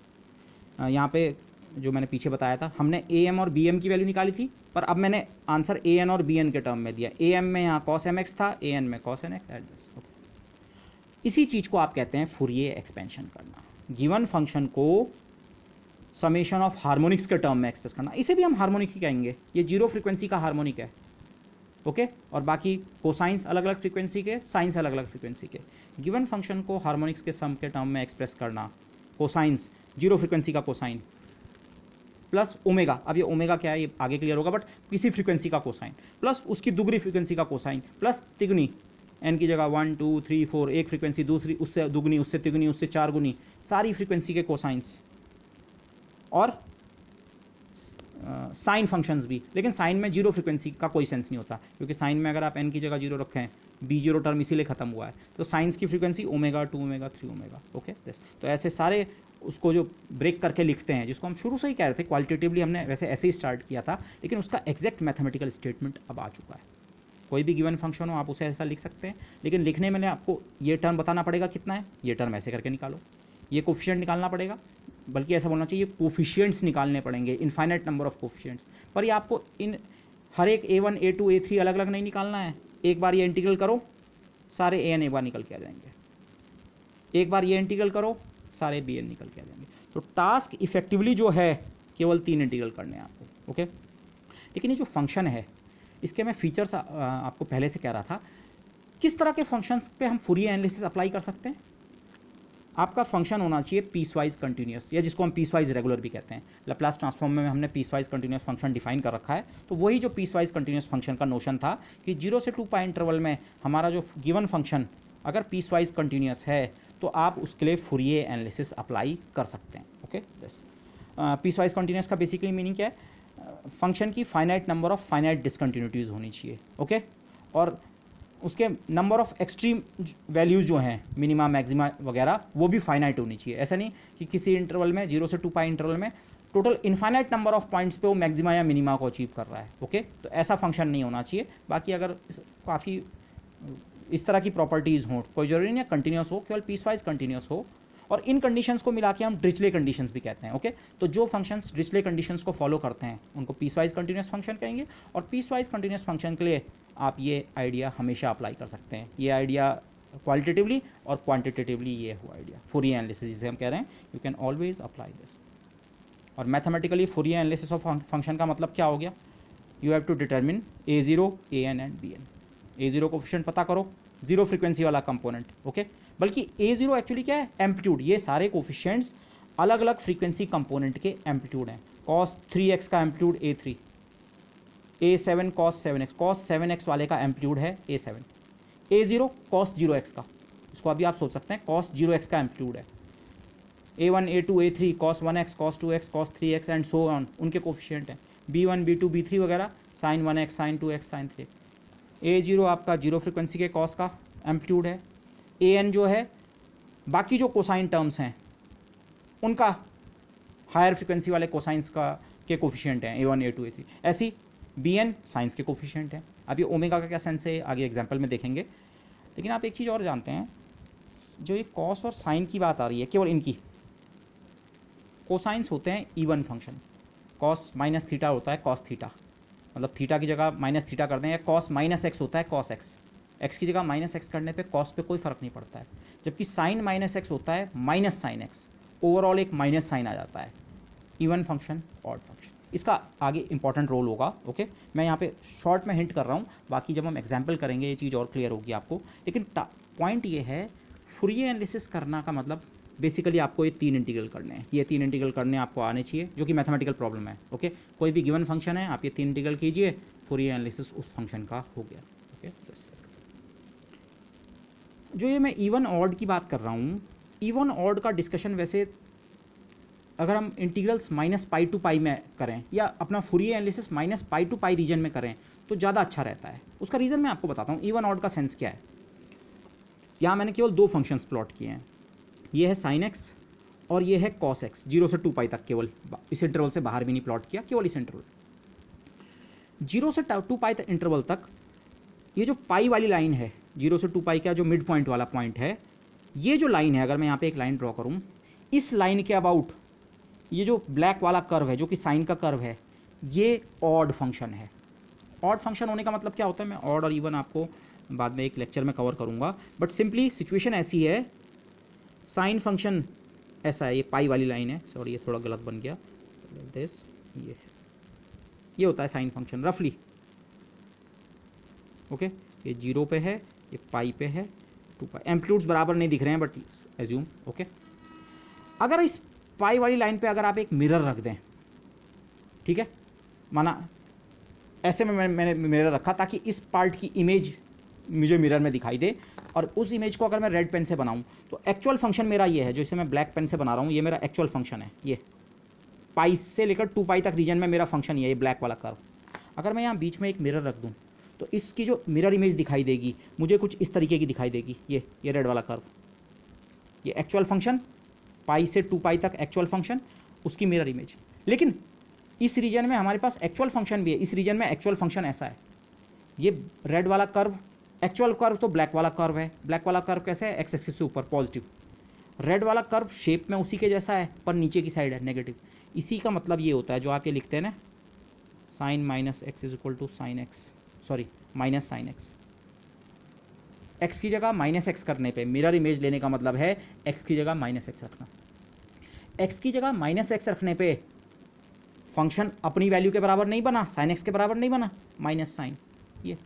यहाँ पे जो मैंने पीछे बताया था, हमने ए एम और बी एम की वैल्यू निकाली थी, पर अब मैंने आंसर ए एन और बी एन के टर्म में दिया। ए एम में यहाँ कॉस एम एक्स था, ए एन में cos n x, at this, okay. इसी चीज़ को आप कहते हैं फूरियर एक्सपेंशन करना, गिवन फंक्शन को समेशन ऑफ हार्मोनिक्स के टर्म में एक्सप्रेस करना। इसे भी हम हार्मोनिक ही कहेंगे, ये 0 फ्रीक्वेंसी का हार्मोनिक है, ओके और बाकी कोसाइंस अलग अलग फ्रीक्वेंसी के, साइंस अलग अलग फ्रीक्वेंसी के। गिवन फंक्शन को हार्मोनिक्स के सम के टर्म में एक्सप्रेस करना, कोसाइंस 0 फ्रीक्वेंसी का कोसाइन प्लस ओमेगा, अब ये ओमेगा क्या है ये आगे क्लियर होगा, बट किसी फ्रीक्वेंसी का कोसाइन प्लस उसकी दुगनी फ्रीक्वेंसी का कोसाइन प्लस तिगुनी, एन की जगह 1 2 3 4, एक फ्रीक्वेंसी दूसरी उससे दुगनी उससे तिगुनी उससे 4 गुनी, सारी फ्रीक्वेंसी के कोसाइंस और साइन फंक्शंस भी। लेकिन साइन में 0 फ्रीक्वेंसी का कोई सेंस नहीं होता, क्योंकि साइन में अगर आप एन की जगह 0 रखें, B0 टर्म इसीलिए खत्म हुआ है, तो साइंस की frequency omega 2 omega 3 omega, okay this. तो ऐसे सारे उसको जो ब्रेक करके लिखते हैं, जिसको हम शुरू से ही कह रहे थे क्वालिटेटिवली, हमने वैसे ऐसे ही स्टार्ट किया था, लेकिन उसका एग्जैक्ट मैथमेटिकल स्टेटमेंट अब आ चुका है। कोई भी गिवन फंक्शन हो आप उसे ऐसा लिख सकते हैं, लेकिन लिखने में आपको ये टर्म बताना पड़ेगा कितना है, ये टर्म ऐसे करके निकालो, ये कोफिशिएंट निकालना पड़ेगा, बल्कि ऐसा बोलना चाहिए कोफिशिएंट्स निकालने पड़ेंगे, इनफाइनाइट नंबर ऑफ कोफिशिएंट्स। पर ये आपको इन हर एक A1 A2 A3 अलग अलग नहीं निकालना है, एक बार ये इंटीग्रल करो सारे AN एक बार निकल के आ जाएंगे, एक बार ये इंटीग्रल करो सारे BN निकल के आ जाएंगे। तो टास्क इफेक्टिवली जो है केवल 3 इंटीग्रल करने हैं आपको, ओके। लेकिन ये जो फंक्शन है इसके मैं फीचर्स आपको पहले से कह रहा था, किस तरह के फंक्शंस पे हम फूरियर एनालिसिस अप्लाई कर सकते हैं। आपका फंक्शन होना चाहिए पीसवाइज कंटिन्यूस, या जिसको हम पीसवाइज रेगुलर भी कहते हैं। लैप्लास ट्रांसफॉर्म में हमने पीसवाइज कंटिन्यूस फंक्शन डिफाइन कर रखा है, तो वही जो पीसवाइज कंटिन्यूस फंक्शन का नोशन था कि 0 से 2 पाई इंटरवल में हमारा जो गिवन फंक्शन अगर पीसवाइज कंटिन्यूस है तो आप उसके लिए फूरियर एनालिसिस अप्लाई कर सकते हैं, ओके दिस। पीसवाइज कंटिन्यूस का बेसिकली मीनिंग क्या है, फंक्शन की finite number of finite discontinuities होनी चाहिए, ओके, और उसके नंबर ऑफ एक्सट्रीम वैल्यूज़ जो हैं मिनिमा मैक्सिमा वगैरह वो भी फाइनाइट होनी चाहिए। ऐसा नहीं कि किसी इंटरवल में 0 से 2 पाई इंटरवल में total infinite number of points पे वो मैक्सिमा या मिनिमा को अचीव कर रहा है, ओके। तो ऐसा फंक्शन नहीं होना चाहिए। बाकी अगर काफ़ी इस तरह की प्रॉपर्टीज़ हों, कोई जरूरी नहीं है कंटिन्यूस हो, केवल पीसवाइज कंटिन्यूस हो, और इन कंडीशंस को मिला के हम डिरिचले कंडीशंस भी कहते हैं, ओके। तो जो फंक्शंस डिरिचले कंडीशंस को फॉलो करते हैं उनको पीसवाइज कंटिन्यूस फंक्शन कहेंगे, और पीसवाइज कंटिन्यूस फंक्शन के लिए आप ये आइडिया हमेशा अप्लाई कर सकते हैं। ये आइडिया क्वालिटेटिवली और क्वांटिटेटिवली ये हुआ आइडिया फूरियर एनालिसिस जिसे हम कह रहे हैं, you can always apply this. और mathematically Fourier analysis of function का मतलब क्या हो गया, you have to determine A0 AN and BN। A0 coefficient पता करो, 0 फ्रीक्वेंसी वाला कंपोनेंट, ओके। बल्कि A0 एक्चुअली क्या है, एम्पलीट्यूड। ये सारे कोफिशिएंट्स अलग अलग फ्रीक्वेंसी कंपोनेंट के एम्पलीट्यूड हैं। cos 3x का amplitude A3, A7 cos 7x, cos 7x वाले का एम्पलीट्यूड है A7, A0 cos 0x का, इसको अभी आप सोच सकते हैं cos 0x का एम्पलीट्यूड है, A1 A2 A3 cos 1x cos 2x cos 3x and so on, उनके कोफिशिएंट हैं, B1 B2 B3 वगैरह sin 1x sin 2x sin 3। A0 आपका जीरो फ्रिक्वेंसी के कॉस का एम्पलीट्यूड है, AN जो है बाकी जो कोसाइन टर्म्स हैं उनका हायर फ्रिक्वेंसी वाले कोसाइंस का के कोफिशिएंट हैं A1 A2 A3, ऐसी BN साइंस के कोफिशिएंट हैं। अब ये ओमेगा का क्या सेंस है आगे एग्जाम्पल में देखेंगे, लेकिन आप एक चीज़ और जानते हैं, जो ये कॉस और साइन की बात आ रही है केवल इनकी, कोसाइंस होते हैं even function, cos minus theta होता है कॉस थीटा, मतलब थीटा की जगह माइनस थीटा कर दें, या कॉस माइनस एक्स होता है कॉस एक्स, एक्स की जगह माइनस एक्स करने पे कॉस पे कोई फ़र्क नहीं पड़ता है, जबकि साइन माइनस एक्स होता है माइनस साइन एक्स, ओवरऑल एक माइनस साइन आ जाता है, इवन फंक्शन ऑड फंक्शन। इसका आगे इंपॉर्टेंट रोल होगा, ओके, मैं यहाँ पे शॉर्ट में हिंट कर रहा हूँ, बाकी जब हम एग्जाम्पल करेंगे ये चीज़ और क्लियर होगी आपको। लेकिन पॉइंट ये है, फूरियर एनालिसिस करना का मतलब बेसिकली आपको ये 3 इंटीग्रल करने हैं, ये 3 इंटीग्रल करने आपको आने चाहिए, जो कि मैथमेटिकल प्रॉब्लम है, ओके। कोई भी गिवन फंक्शन है, आप ये 3 इंटीग्रल कीजिए, फूरियर एनालिसिस उस फंक्शन का हो गया, ओके। जो ये मैं इवन ऑड की बात कर रहा हूँ, इवन ऑड का डिस्कशन वैसे अगर हम integrals minus pi to pi में करें या अपना Fourier analysis minus pi to pi region में करें तो ज़्यादा अच्छा रहता है। उसका रीज़न मैं आपको बताता हूँ, इवन ऑड का सेंस क्या है। यहाँ मैंने केवल 2 फंक्शंस प्लॉट किए हैं, ये है साइन एक्स और ये है कॉस एक्स, 0 से 2 पाई तक, केवल इस इंटरवल से बाहर भी नहीं प्लॉट किया, केवल इस इंटरवल 0 से 2 पाई तक इंटरवल तक। ये जो पाई वाली लाइन है, 0 से 2 पाई का जो मिड पॉइंट वाला पॉइंट है, ये जो लाइन है, अगर मैं यहाँ पे एक लाइन ड्रॉ करूँ, इस लाइन के अबाउट ये जो ब्लैक वाला कर्व है, जो कि साइन का कर्व है, ये ऑड फंक्शन है। ऑड फंक्शन होने का मतलब क्या होता है, मैं ऑड और इवन आपको बाद में एक लेक्चर में कवर करूँगा, बट सिंपली सिचुएशन ऐसी है, साइन फंक्शन ऐसा है, ये पाई वाली लाइन है, सॉरी ये थोड़ा गलत बन गया, दिस ये होता है साइन फंक्शन रफली, ओके। ये 0 पे है, ये पाई पे है, 2 पाई, एम्पलीट्यूड्स बराबर नहीं दिख रहे हैं बट एज्यूम, ओके। अगर इस पाई वाली लाइन पे अगर आप एक मिरर रख दें, ठीक है, माना ऐसे में मैंने मिरर रखा ताकि इस पार्ट की इमेज मुझे मिरर में दिखाई दे, और उस इमेज को अगर मैं रेड पेन से बनाऊं तो एक्चुअल फंक्शन मेरा ये है, जो इसे मैं ब्लैक पेन से बना रहा हूँ, ये मेरा एक्चुअल फंक्शन है, ये पाई से लेकर 2 पाई तक रीजन में मेरा फंक्शन ये ब्लैक वाला कर्व। अगर मैं यहाँ बीच में एक मिरर रख दूँ तो इसकी जो मिरर इमेज दिखाई देगी मुझे कुछ इस तरीके की दिखाई देगी, ये रेड वाला कर्व, ये एक्चुअल फंक्शन, पाई से 2 पाई तक एक्चुअल फंक्शन, उसकी मिरर इमेज। लेकिन इस रीजन में हमारे पास एक्चुअल फंक्शन भी है, इस रीजन में एक्चुअल फंक्शन ऐसा है, ये रेड वाला कर्व एक्चुअल कर्व तो ब्लैक वाला कर्व है, ब्लैक वाला कर्व कैसे है, एक्स एक्सिस से ऊपर पॉजिटिव, रेड वाला कर्व शेप में उसी के जैसा है पर नीचे की साइड है नेगेटिव। इसी का मतलब ये होता है जो आप ये लिखते हैं ना, sine minus x is equal to sine x, sorry minus sine x. X की जगह माइनस एक्स करने पे मिरर इमेज लेने का मतलब है एक्स की जगह माइनस एक्स रखना। एक्स की जगह माइनस एक्स रखने पे फंक्शन अपनी वैल्यू के बराबर नहीं बना, साइन एक्स के बराबर नहीं बना, माइनस साइन ये।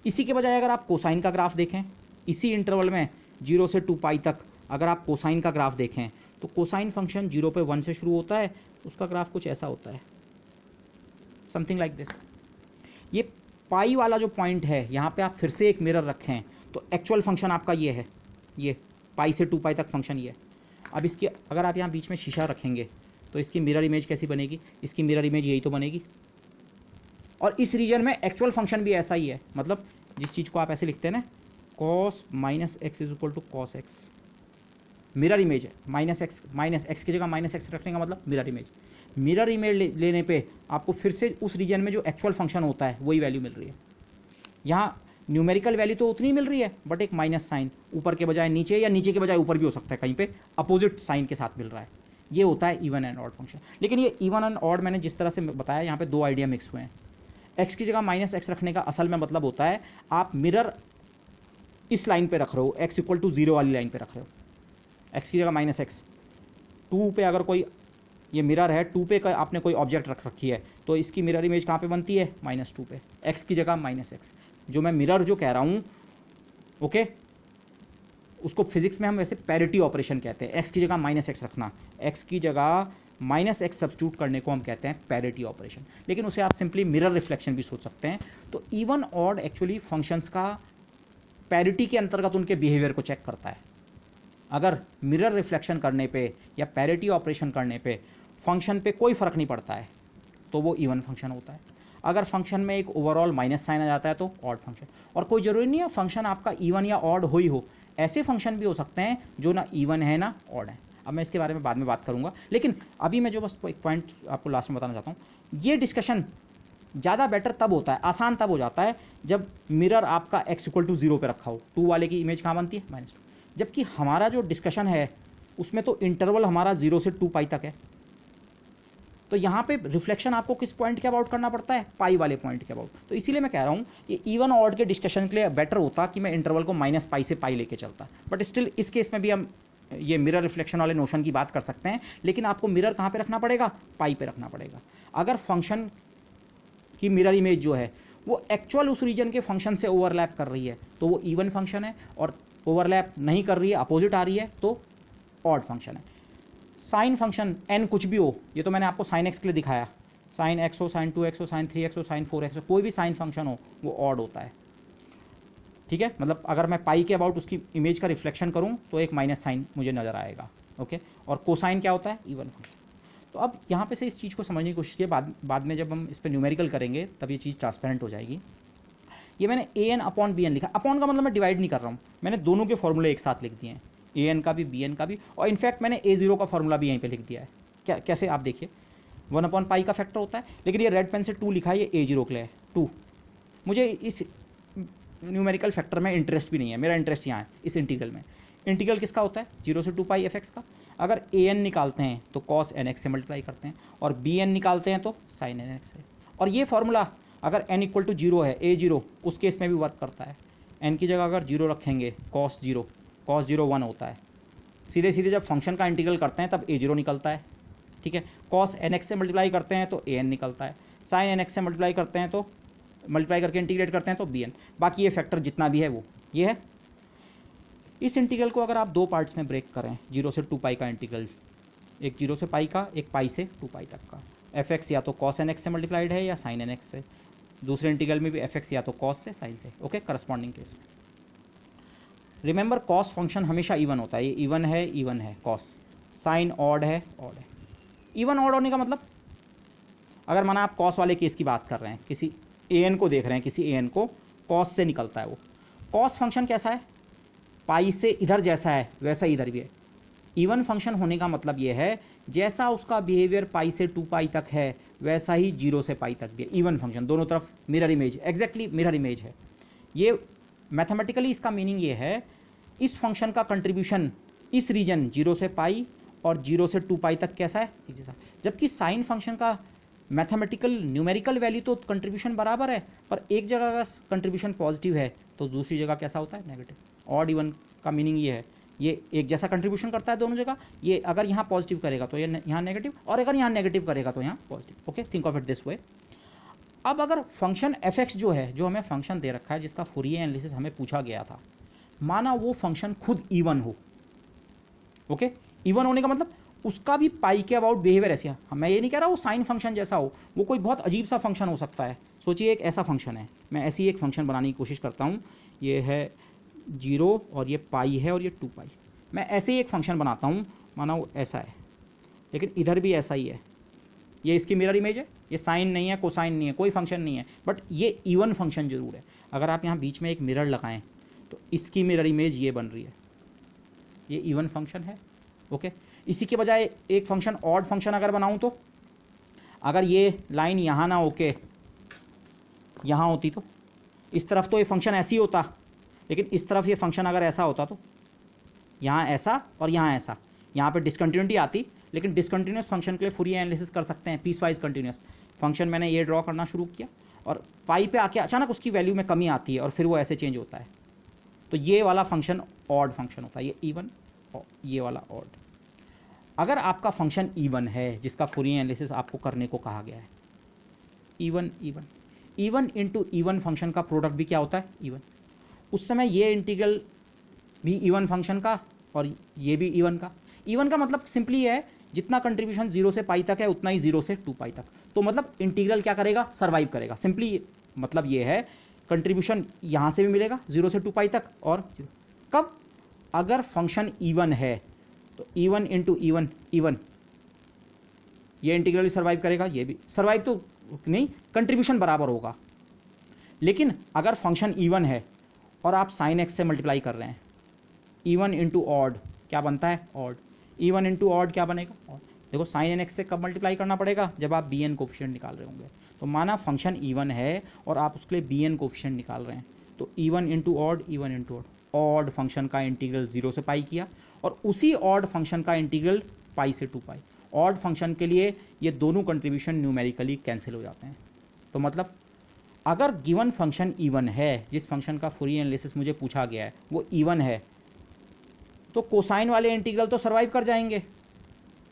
इसी के बजाय अगर आप कोसाइन का ग्राफ देखें, इसी इंटरवल में 0 से 2 पाई तक अगर आप कोसाइन का ग्राफ देखें तो कोसाइन फंक्शन 0 पे 1 से शुरू होता है, उसका ग्राफ कुछ ऐसा होता है, समथिंग लाइक दिस। ये पाई वाला जो पॉइंट है, यहाँ पे आप फिर से एक मिरर रखें तो एक्चुअल फंक्शन आपका ये है, ये पाई से 2 पाई तक फंक्शन ये है। अब इसकी अगर आप यहाँ बीच में शीशा रखेंगे तो इसकी मिरर इमेज कैसी बनेगी, इसकी मिरर इमेज यही तो बनेगी। और इस रीजन में एक्चुअल फंक्शन भी ऐसा ही है, मतलब जिस चीज़ को आप ऐसे लिखते हैं ना, cos minus x is equal to cos x, mirror image है, माइनस एक्स की जगह माइनस एक्स रखने का मतलब मिरर इमेज। मिरर इमेज लेने पे आपको फिर से उस रीजन में जो एक्चुअल फंक्शन होता है वही वैल्यू मिल रही है। यहाँ न्यूमेरिकल वैल्यू तो उतनी मिल रही है बट एक माइनस साइन ऊपर के बजाय नीचे या नीचे के बजाय ऊपर भी हो सकता है, कहीं पे अपोजिट साइन के साथ मिल रहा है। ये होता है इवन एंड ऑड फंक्शन। लेकिन ये इवन एंड ऑड मैंने जिस तरह से बताया, यहाँ पे 2 आइडिया मिक्स हुए हैं। एक्स की जगह माइनस एक्स रखने का असल में मतलब होता है आप मिरर इस लाइन पे रख रहे हो, एक्स इक्वल टू 0 वाली लाइन पे रख रहे हो, एक्स की जगह माइनस एक्स। 2 पे अगर कोई ये मिरर है, 2 पे आपने कोई ऑब्जेक्ट रख रखी है तो इसकी मिरर इमेज कहाँ पे बनती है, -2 पे, एक्स की जगह माइनस एक्स। जो मैं मिरर जो कह रहा हूँ, ओके, उसको फिजिक्स में हम वैसे पैरिटी ऑपरेशन कहते हैं। एक्स की जगह माइनस एक्स रखना, एक्स की जगह माइनस एक्स सब्स्टिट्यूट करने को हम कहते हैं पैरिटी ऑपरेशन, लेकिन उसे आप सिंपली मिरर रिफ्लेक्शन भी सोच सकते हैं। तो इवन ऑड एक्चुअली फंक्शंस का पैरिटी के अंतर्गत उनके बिहेवियर को चेक करता है। अगर मिरर रिफ्लेक्शन करने पे या पैरिटी ऑपरेशन करने पे फंक्शन पे कोई फ़र्क नहीं पड़ता है तो वो इवन फंक्शन होता है। अगर फंक्शन में एक ओवरऑल माइनस साइन आ जाता है तो ऑड फंक्शन। और कोई ज़रूरी नहीं है फंक्शन आपका इवन या ऑड हो ही हो, ऐसे फंक्शन भी हो सकते हैं जो ना इवन है ना ऑड है। अब मैं इसके बारे में बाद में बात करूंगा, लेकिन अभी मैं जो बस एक पॉइंट आपको लास्ट में बताना चाहता हूँ, ये डिस्कशन ज़्यादा बेटर तब होता है, आसान तब हो जाता है जब मिरर आपका x इक्वल टू 0 पे रखा हो। 2 वाले की इमेज कहाँ बनती है -2, जबकि हमारा जो डिस्कशन है उसमें तो इंटरवल हमारा 0 से 2 पाई तक है। तो यहाँ पे रिफ्लेक्शन आपको किस पॉइंट के अबाउट करना पड़ता है, पाई वाले पॉइंट के अबाउट। तो इसीलिए मैं कह रहा हूँ कि इवन ऑड के डिस्कशन के लिए बेटर होता कि मैं इंटरवल को -पाई से पाई लेके चलता, बट स्टिल इस केस में भी हम ये मिरर रिफ्लेक्शन वाले नोशन की बात कर सकते हैं, लेकिन आपको मिरर कहाँ पे रखना पड़ेगा, पाई पे रखना पड़ेगा। अगर फंक्शन की मिरर इमेज जो है वो एक्चुअल उस रीजन के फंक्शन से ओवरलैप कर रही है तो वो इवन फंक्शन है, और ओवरलैप नहीं कर रही है, अपोजिट आ रही है, तो ऑड फंक्शन है। साइन फंक्शन n कुछ भी हो, ये तो मैंने आपको साइन एक्स के लिए दिखाया, साइन एक्स हो, साइन 2x हो, साइन 3x हो, साइन 4x हो, कोई भी साइन फंक्शन हो वो ऑड होता है। ठीक है, मतलब अगर मैं पाई के अबाउट उसकी इमेज का रिफ्लेक्शन करूं तो एक माइनस साइन मुझे नज़र आएगा। ओके, और कोसाइन क्या होता है, इवन फंक्शन। तो अब यहाँ पे से इस चीज़ को समझने की कोशिश की, बाद में जब हम इस पर न्यूमेरिकल करेंगे तब ये चीज़ ट्रांसपेरेंट हो जाएगी। ये मैंने an अपॉन bn लिखा, अपॉन का मतलब मैं डिवाइड नहीं कर रहा हूँ, मैंने दोनों के फॉर्मूले एक साथ लिख दिए हैं, an का भी bn का भी, और इनफैक्ट मैंने a0 का फॉर्मूला भी यहीं पे लिख दिया है। क्या कैसे आप देखिए, 1/पाई का फैक्टर होता है, लेकिन ये रेड पेन से 2 लिखा है, ये a0 के लिए है 2। मुझे इस न्यूमेरिकल फैक्टर में इंटरेस्ट भी नहीं है, मेरा इंटरेस्ट यहाँ है इस इंटीग्रल में। इंटीग्रल किसका होता है, 0 से 2 पाई fx का। अगर an निकालते हैं तो cos nx से मल्टीप्लाई करते हैं, और bn निकालते हैं तो sin nx से। और ये फॉर्मूला अगर n इक्वल टू 0 है, a0, उस केस में भी वर्क करता है। n की जगह अगर 0 रखेंगे, cos 0 1 होता है। सीधे सीधे जब फंक्शन का इंटीग्रल करते हैं तब a0 निकलता है। ठीक है, cos nx से मल्टीप्लाई करते हैं तो an निकलता है, sin nx से मल्टीप्लाई करते हैं तो मल्टीप्लाई करके इंटीग्रेट करते हैं तो bn। बाकी ये फैक्टर जितना भी है वो ये है। इस इंटीग्रल को अगर आप दो पार्ट्स में ब्रेक करें, 0 से 2 पाई का इंटीग्रल, एक 0 से पाई का, एक पाई से 2 पाई तक का। fx या तो cos nx से मल्टीप्लाइड है या sin nx से, दूसरे इंटीग्रल में भी fx या तो cos से sin से। ओके, करस्पॉन्डिंग केस में रिमेंबर cos फंक्शन हमेशा इवन होता है, ये इवन है cos, साइन ऑड है ऑड है। इवन ऑड होने का मतलब, अगर माना आप cos वाले केस की बात कर रहे हैं, किसी an को देख रहे हैं, किसी an को cos से निकलता है वो। cos फंक्शन कैसा है, पाई से इधर जैसा है वैसा इधर भी है। इवन फंक्शन होने का मतलब ये है जैसा उसका बिहेवियर पाई से 2 पाई तक है वैसा ही 0 से पाई तक भी है। इवन फंक्शन, दोनों तरफ mirror image, exactly mirror image है। ये मैथमेटिकली इसका मीनिंग ये है, इस फंक्शन का कंट्रीब्यूशन इस रीजन 0 से पाई और 0 से 2 पाई तक कैसा है, एक जैसा। जबकि साइन फंक्शन का मैथमेटिकल न्यूमेरिकल वैल्यू तो कंट्रीब्यूशन बराबर है, पर एक जगह अगर कंट्रीब्यूशन पॉजिटिव है तो दूसरी जगह कैसा होता है, नेगेटिव। ऑड इवन का मीनिंग ये है, ये एक जैसा कंट्रीब्यूशन करता है दोनों जगह। ये अगर यहाँ पॉजिटिव करेगा तो ये यहाँ नेगेटिव, और अगर यहाँ नेगेटिव करेगा तो यहाँ positive. Okay, think of it this way. अब अगर फंक्शन fx जो है, जो हमें फंक्शन दे रखा है जिसका फूरियर एनालिसिस हमें पूछा गया था, माना वो फंक्शन खुद इवन हो। ओके, इवन होने का मतलब उसका भी पाई के अबाउट बिहेवियर ऐसी है। मैं ये नहीं कह रहा वो साइन फंक्शन जैसा हो, वो कोई बहुत अजीब सा फंक्शन हो सकता है। सोचिए एक ऐसा फंक्शन है, मैं ऐसी एक फंक्शन बनाने की कोशिश करता हूँ, ये है 0 और ये पाई है और ये 2 पाई। मैं ऐसे ही एक फंक्शन बनाता हूँ, माना वो ऐसा है, लेकिन इधर भी ऐसा ही है। ये इसकी मिरर इमेज है, ये साइन नहीं है, कोसाइन नहीं है, कोई फंक्शन नहीं है, बट ये इवन फंक्शन जरूर है। अगर आप यहाँ बीच में एक मिरर लगाएं तो इसकी मिरर इमेज ये बन रही है, ये इवन फंक्शन है। ओके, इसी के बजाय एक फंक्शन ऑड फंक्शन अगर बनाऊं तो, अगर ये लाइन यहाँ ना होके यहाँ होती तो इस तरफ तो ये फंक्शन ऐसी होता, लेकिन इस तरफ ये फंक्शन अगर ऐसा होता तो यहाँ ऐसा और यहाँ ऐसा, यहाँ पे डिसकंटिन्यूटी आती। लेकिन डिसकंटिन्यूस फंक्शन के लिए फूरियर एनालिसिस कर सकते हैं, पीस वाइज कंटिन्यूस फंक्शन। मैंने ये ड्रॉ करना शुरू किया और पाई पे आके अचानक उसकी वैल्यू में कमी आती है और फिर वो ऐसे चेंज होता है, तो ये वाला फंक्शन ऑड फंक्शन होता है, ये इवन, ये वाला ऑड। अगर आपका फंक्शन इवन है जिसका फूरियर एनालिसिस आपको करने को कहा गया है, even even even into even function का प्रोडक्ट भी क्या होता है, इवन। उस समय ये इंटीग्रल भी इवन फंक्शन का और ये भी इवन का। इवन का मतलब सिंपली है जितना कंट्रीब्यूशन 0 से पाई तक है उतना ही 0 से 2 पाई तक। तो मतलब इंटीग्रल क्या करेगा, सर्वाइव करेगा। सिंपली मतलब ये है कंट्रीब्यूशन यहाँ से भी मिलेगा 0 से 2 पाई तक, और कब, अगर फंक्शन इवन है तो इवन इंटू इवन इवन, ये इंटीग्रल भी सर्वाइव करेगा, ये भी सर्वाइव तो नहीं, कंट्रीब्यूशन बराबर होगा। लेकिन अगर फंक्शन इवन है और आप साइन एक्स से मल्टीप्लाई कर रहे हैं, इवन इंटू ऑड क्या बनता है, ऑड। इवन इंटू ऑड क्या बनेगा, ऑड। देखो साइन एन एक्स से कब मल्टीप्लाई करना पड़ेगा, जब आप बी एन कोफिशिएंट निकाल रहे होंगे। तो माना फंक्शन इवन है और आप उसके लिए बी एन कोफिशिएंट निकाल रहे हैं, तो even into odd, even into odd, odd function का इंटीग्रल 0 से पाई किया, और उसी ऑड फंक्शन का इंटीग्रल पाई से 2 पाई। ऑड फंक्शन के लिए ये दोनों कंट्रीब्यूशन न्यूमेरिकली कैंसिल हो जाते हैं। तो मतलब अगर गिवन फंक्शन इवन है, जिस फंक्शन का फूरियर एनालिसिस मुझे पूछा गया है वो इवन है, तो कोसाइन वाले इंटीग्रल तो सर्वाइव कर जाएंगे।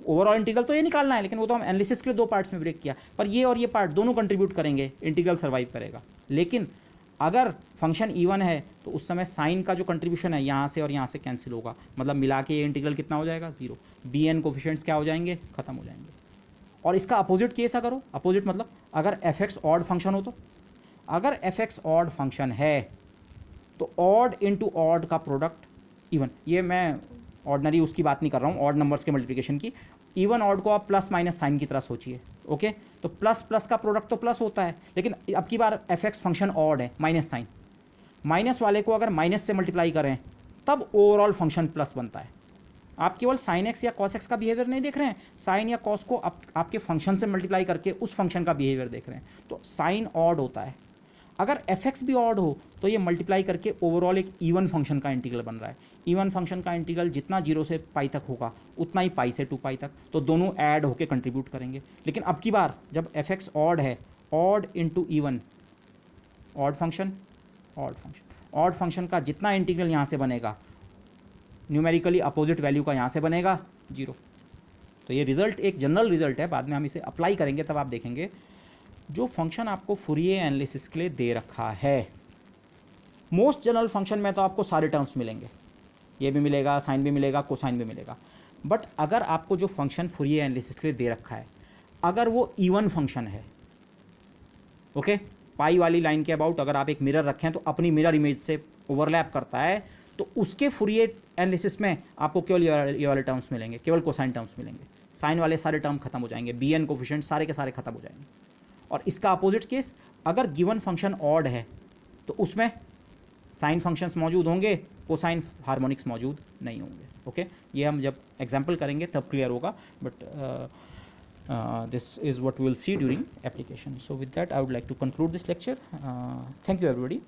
ओवरऑल इंटीग्रल तो ये निकालना है, लेकिन वो तो हम एनालिसिस के लिए 2 पार्ट्स में ब्रेक किया, पर ये और ये पार्ट दोनों कंट्रीब्यूट करेंगे, इंटीग्रल सर्वाइव करेगा। लेकिन अगर फंक्शन इवन है तो उस समय साइन का जो कंट्रीब्यूशन है यहाँ से और यहाँ से कैंसिल होगा, मतलब मिला के ये इंटीग्रल कितना हो जाएगा, 0। बी एन कोफिशिएंट्स क्या हो जाएंगे, खत्म हो जाएंगे। और इसका अपोजिट केस करो, अपोजिट मतलब अगर एफ एक्स ऑड फंक्शन हो, तो अगर एफ एक्स ऑड फंक्शन है तो ऑड इंटू ऑड का प्रोडक्ट इवन, ये मैं ऑर्डनरी उसकी बात नहीं कर रहा हूँ, ऑड नंबर्स के मल्टीप्लिकेशन की। इवन ऑड को आप प्लस माइनस साइन की तरह सोचिए, ओके। तो प्लस प्लस का प्रोडक्ट तो प्लस होता है, लेकिन अब की बार एफ एक्स फंक्शन ऑड है, माइनस साइन, माइनस वाले को अगर माइनस से मल्टीप्लाई करें तब ओवरऑल फंक्शन प्लस बनता है। आप केवल साइन एक्स या कॉस एक्स का बिहेवियर नहीं देख रहे हैं, साइन या कॉस को आपके फंक्शन से मल्टीप्लाई करके उस फंक्शन का बिहेवियर देख रहे हैं। तो साइन ऑड होता है, अगर एफ एक्स भी ऑड हो तो ये मल्टीप्लाई करके ओवरऑल एक इवन फंक्शन का इंटीग्रल बन रहा है। इवन फंक्शन का इंटीग्रल जितना 0 से पाई तक होगा उतना ही पाई से 2 पाई तक, तो दोनों ऐड होकर कंट्रीब्यूट करेंगे। लेकिन अब की बार जब एफ एक्स ऑड है, odd into even, odd function, odd function, odd function का जितना इंटीग्रल यहाँ से बनेगा न्यूमेरिकली अपोजिट वैल्यू का यहाँ से बनेगा 0। तो ये रिजल्ट एक जनरल रिजल्ट है, बाद में हम इसे अप्लाई करेंगे तब आप देखेंगे। जो फंक्शन आपको फूरियर एनालिसिस के लिए दे रखा है, मोस्ट जनरल फंक्शन में तो आपको सारे टर्म्स मिलेंगे, ये भी मिलेगा, साइन भी मिलेगा, कोसाइन भी मिलेगा। बट अगर आपको जो फंक्शन फूरियर एनालिसिस के लिए दे रखा है, अगर वो इवन फंक्शन है, ओके, पाई वाली लाइन के अबाउट अगर आप एक मिरर रखें तो अपनी मिरर इमेज से ओवरलैप करता है, तो उसके फूरियर एनालिसिस में आपको केवल ये वाले टर्म्स मिलेंगे, केवल कोसाइन टर्म्स मिलेंगे। साइन वाले सारे टर्म खत्म हो जाएंगे, बी एन कोफिशिएंट सारे के सारे खत्म हो जाएंगे। और इसका अपोजिट केस, अगर गिवन फंक्शन ऑड है तो उसमें साइन फंक्शंस मौजूद होंगे, कोसाइन हार्मोनिक्स मौजूद नहीं होंगे, ओके। ये हम जब एग्जाम्पल करेंगे तब क्लियर होगा, but this is what we will see during application. So with that I would like to conclude this lecture. Thank you everybody.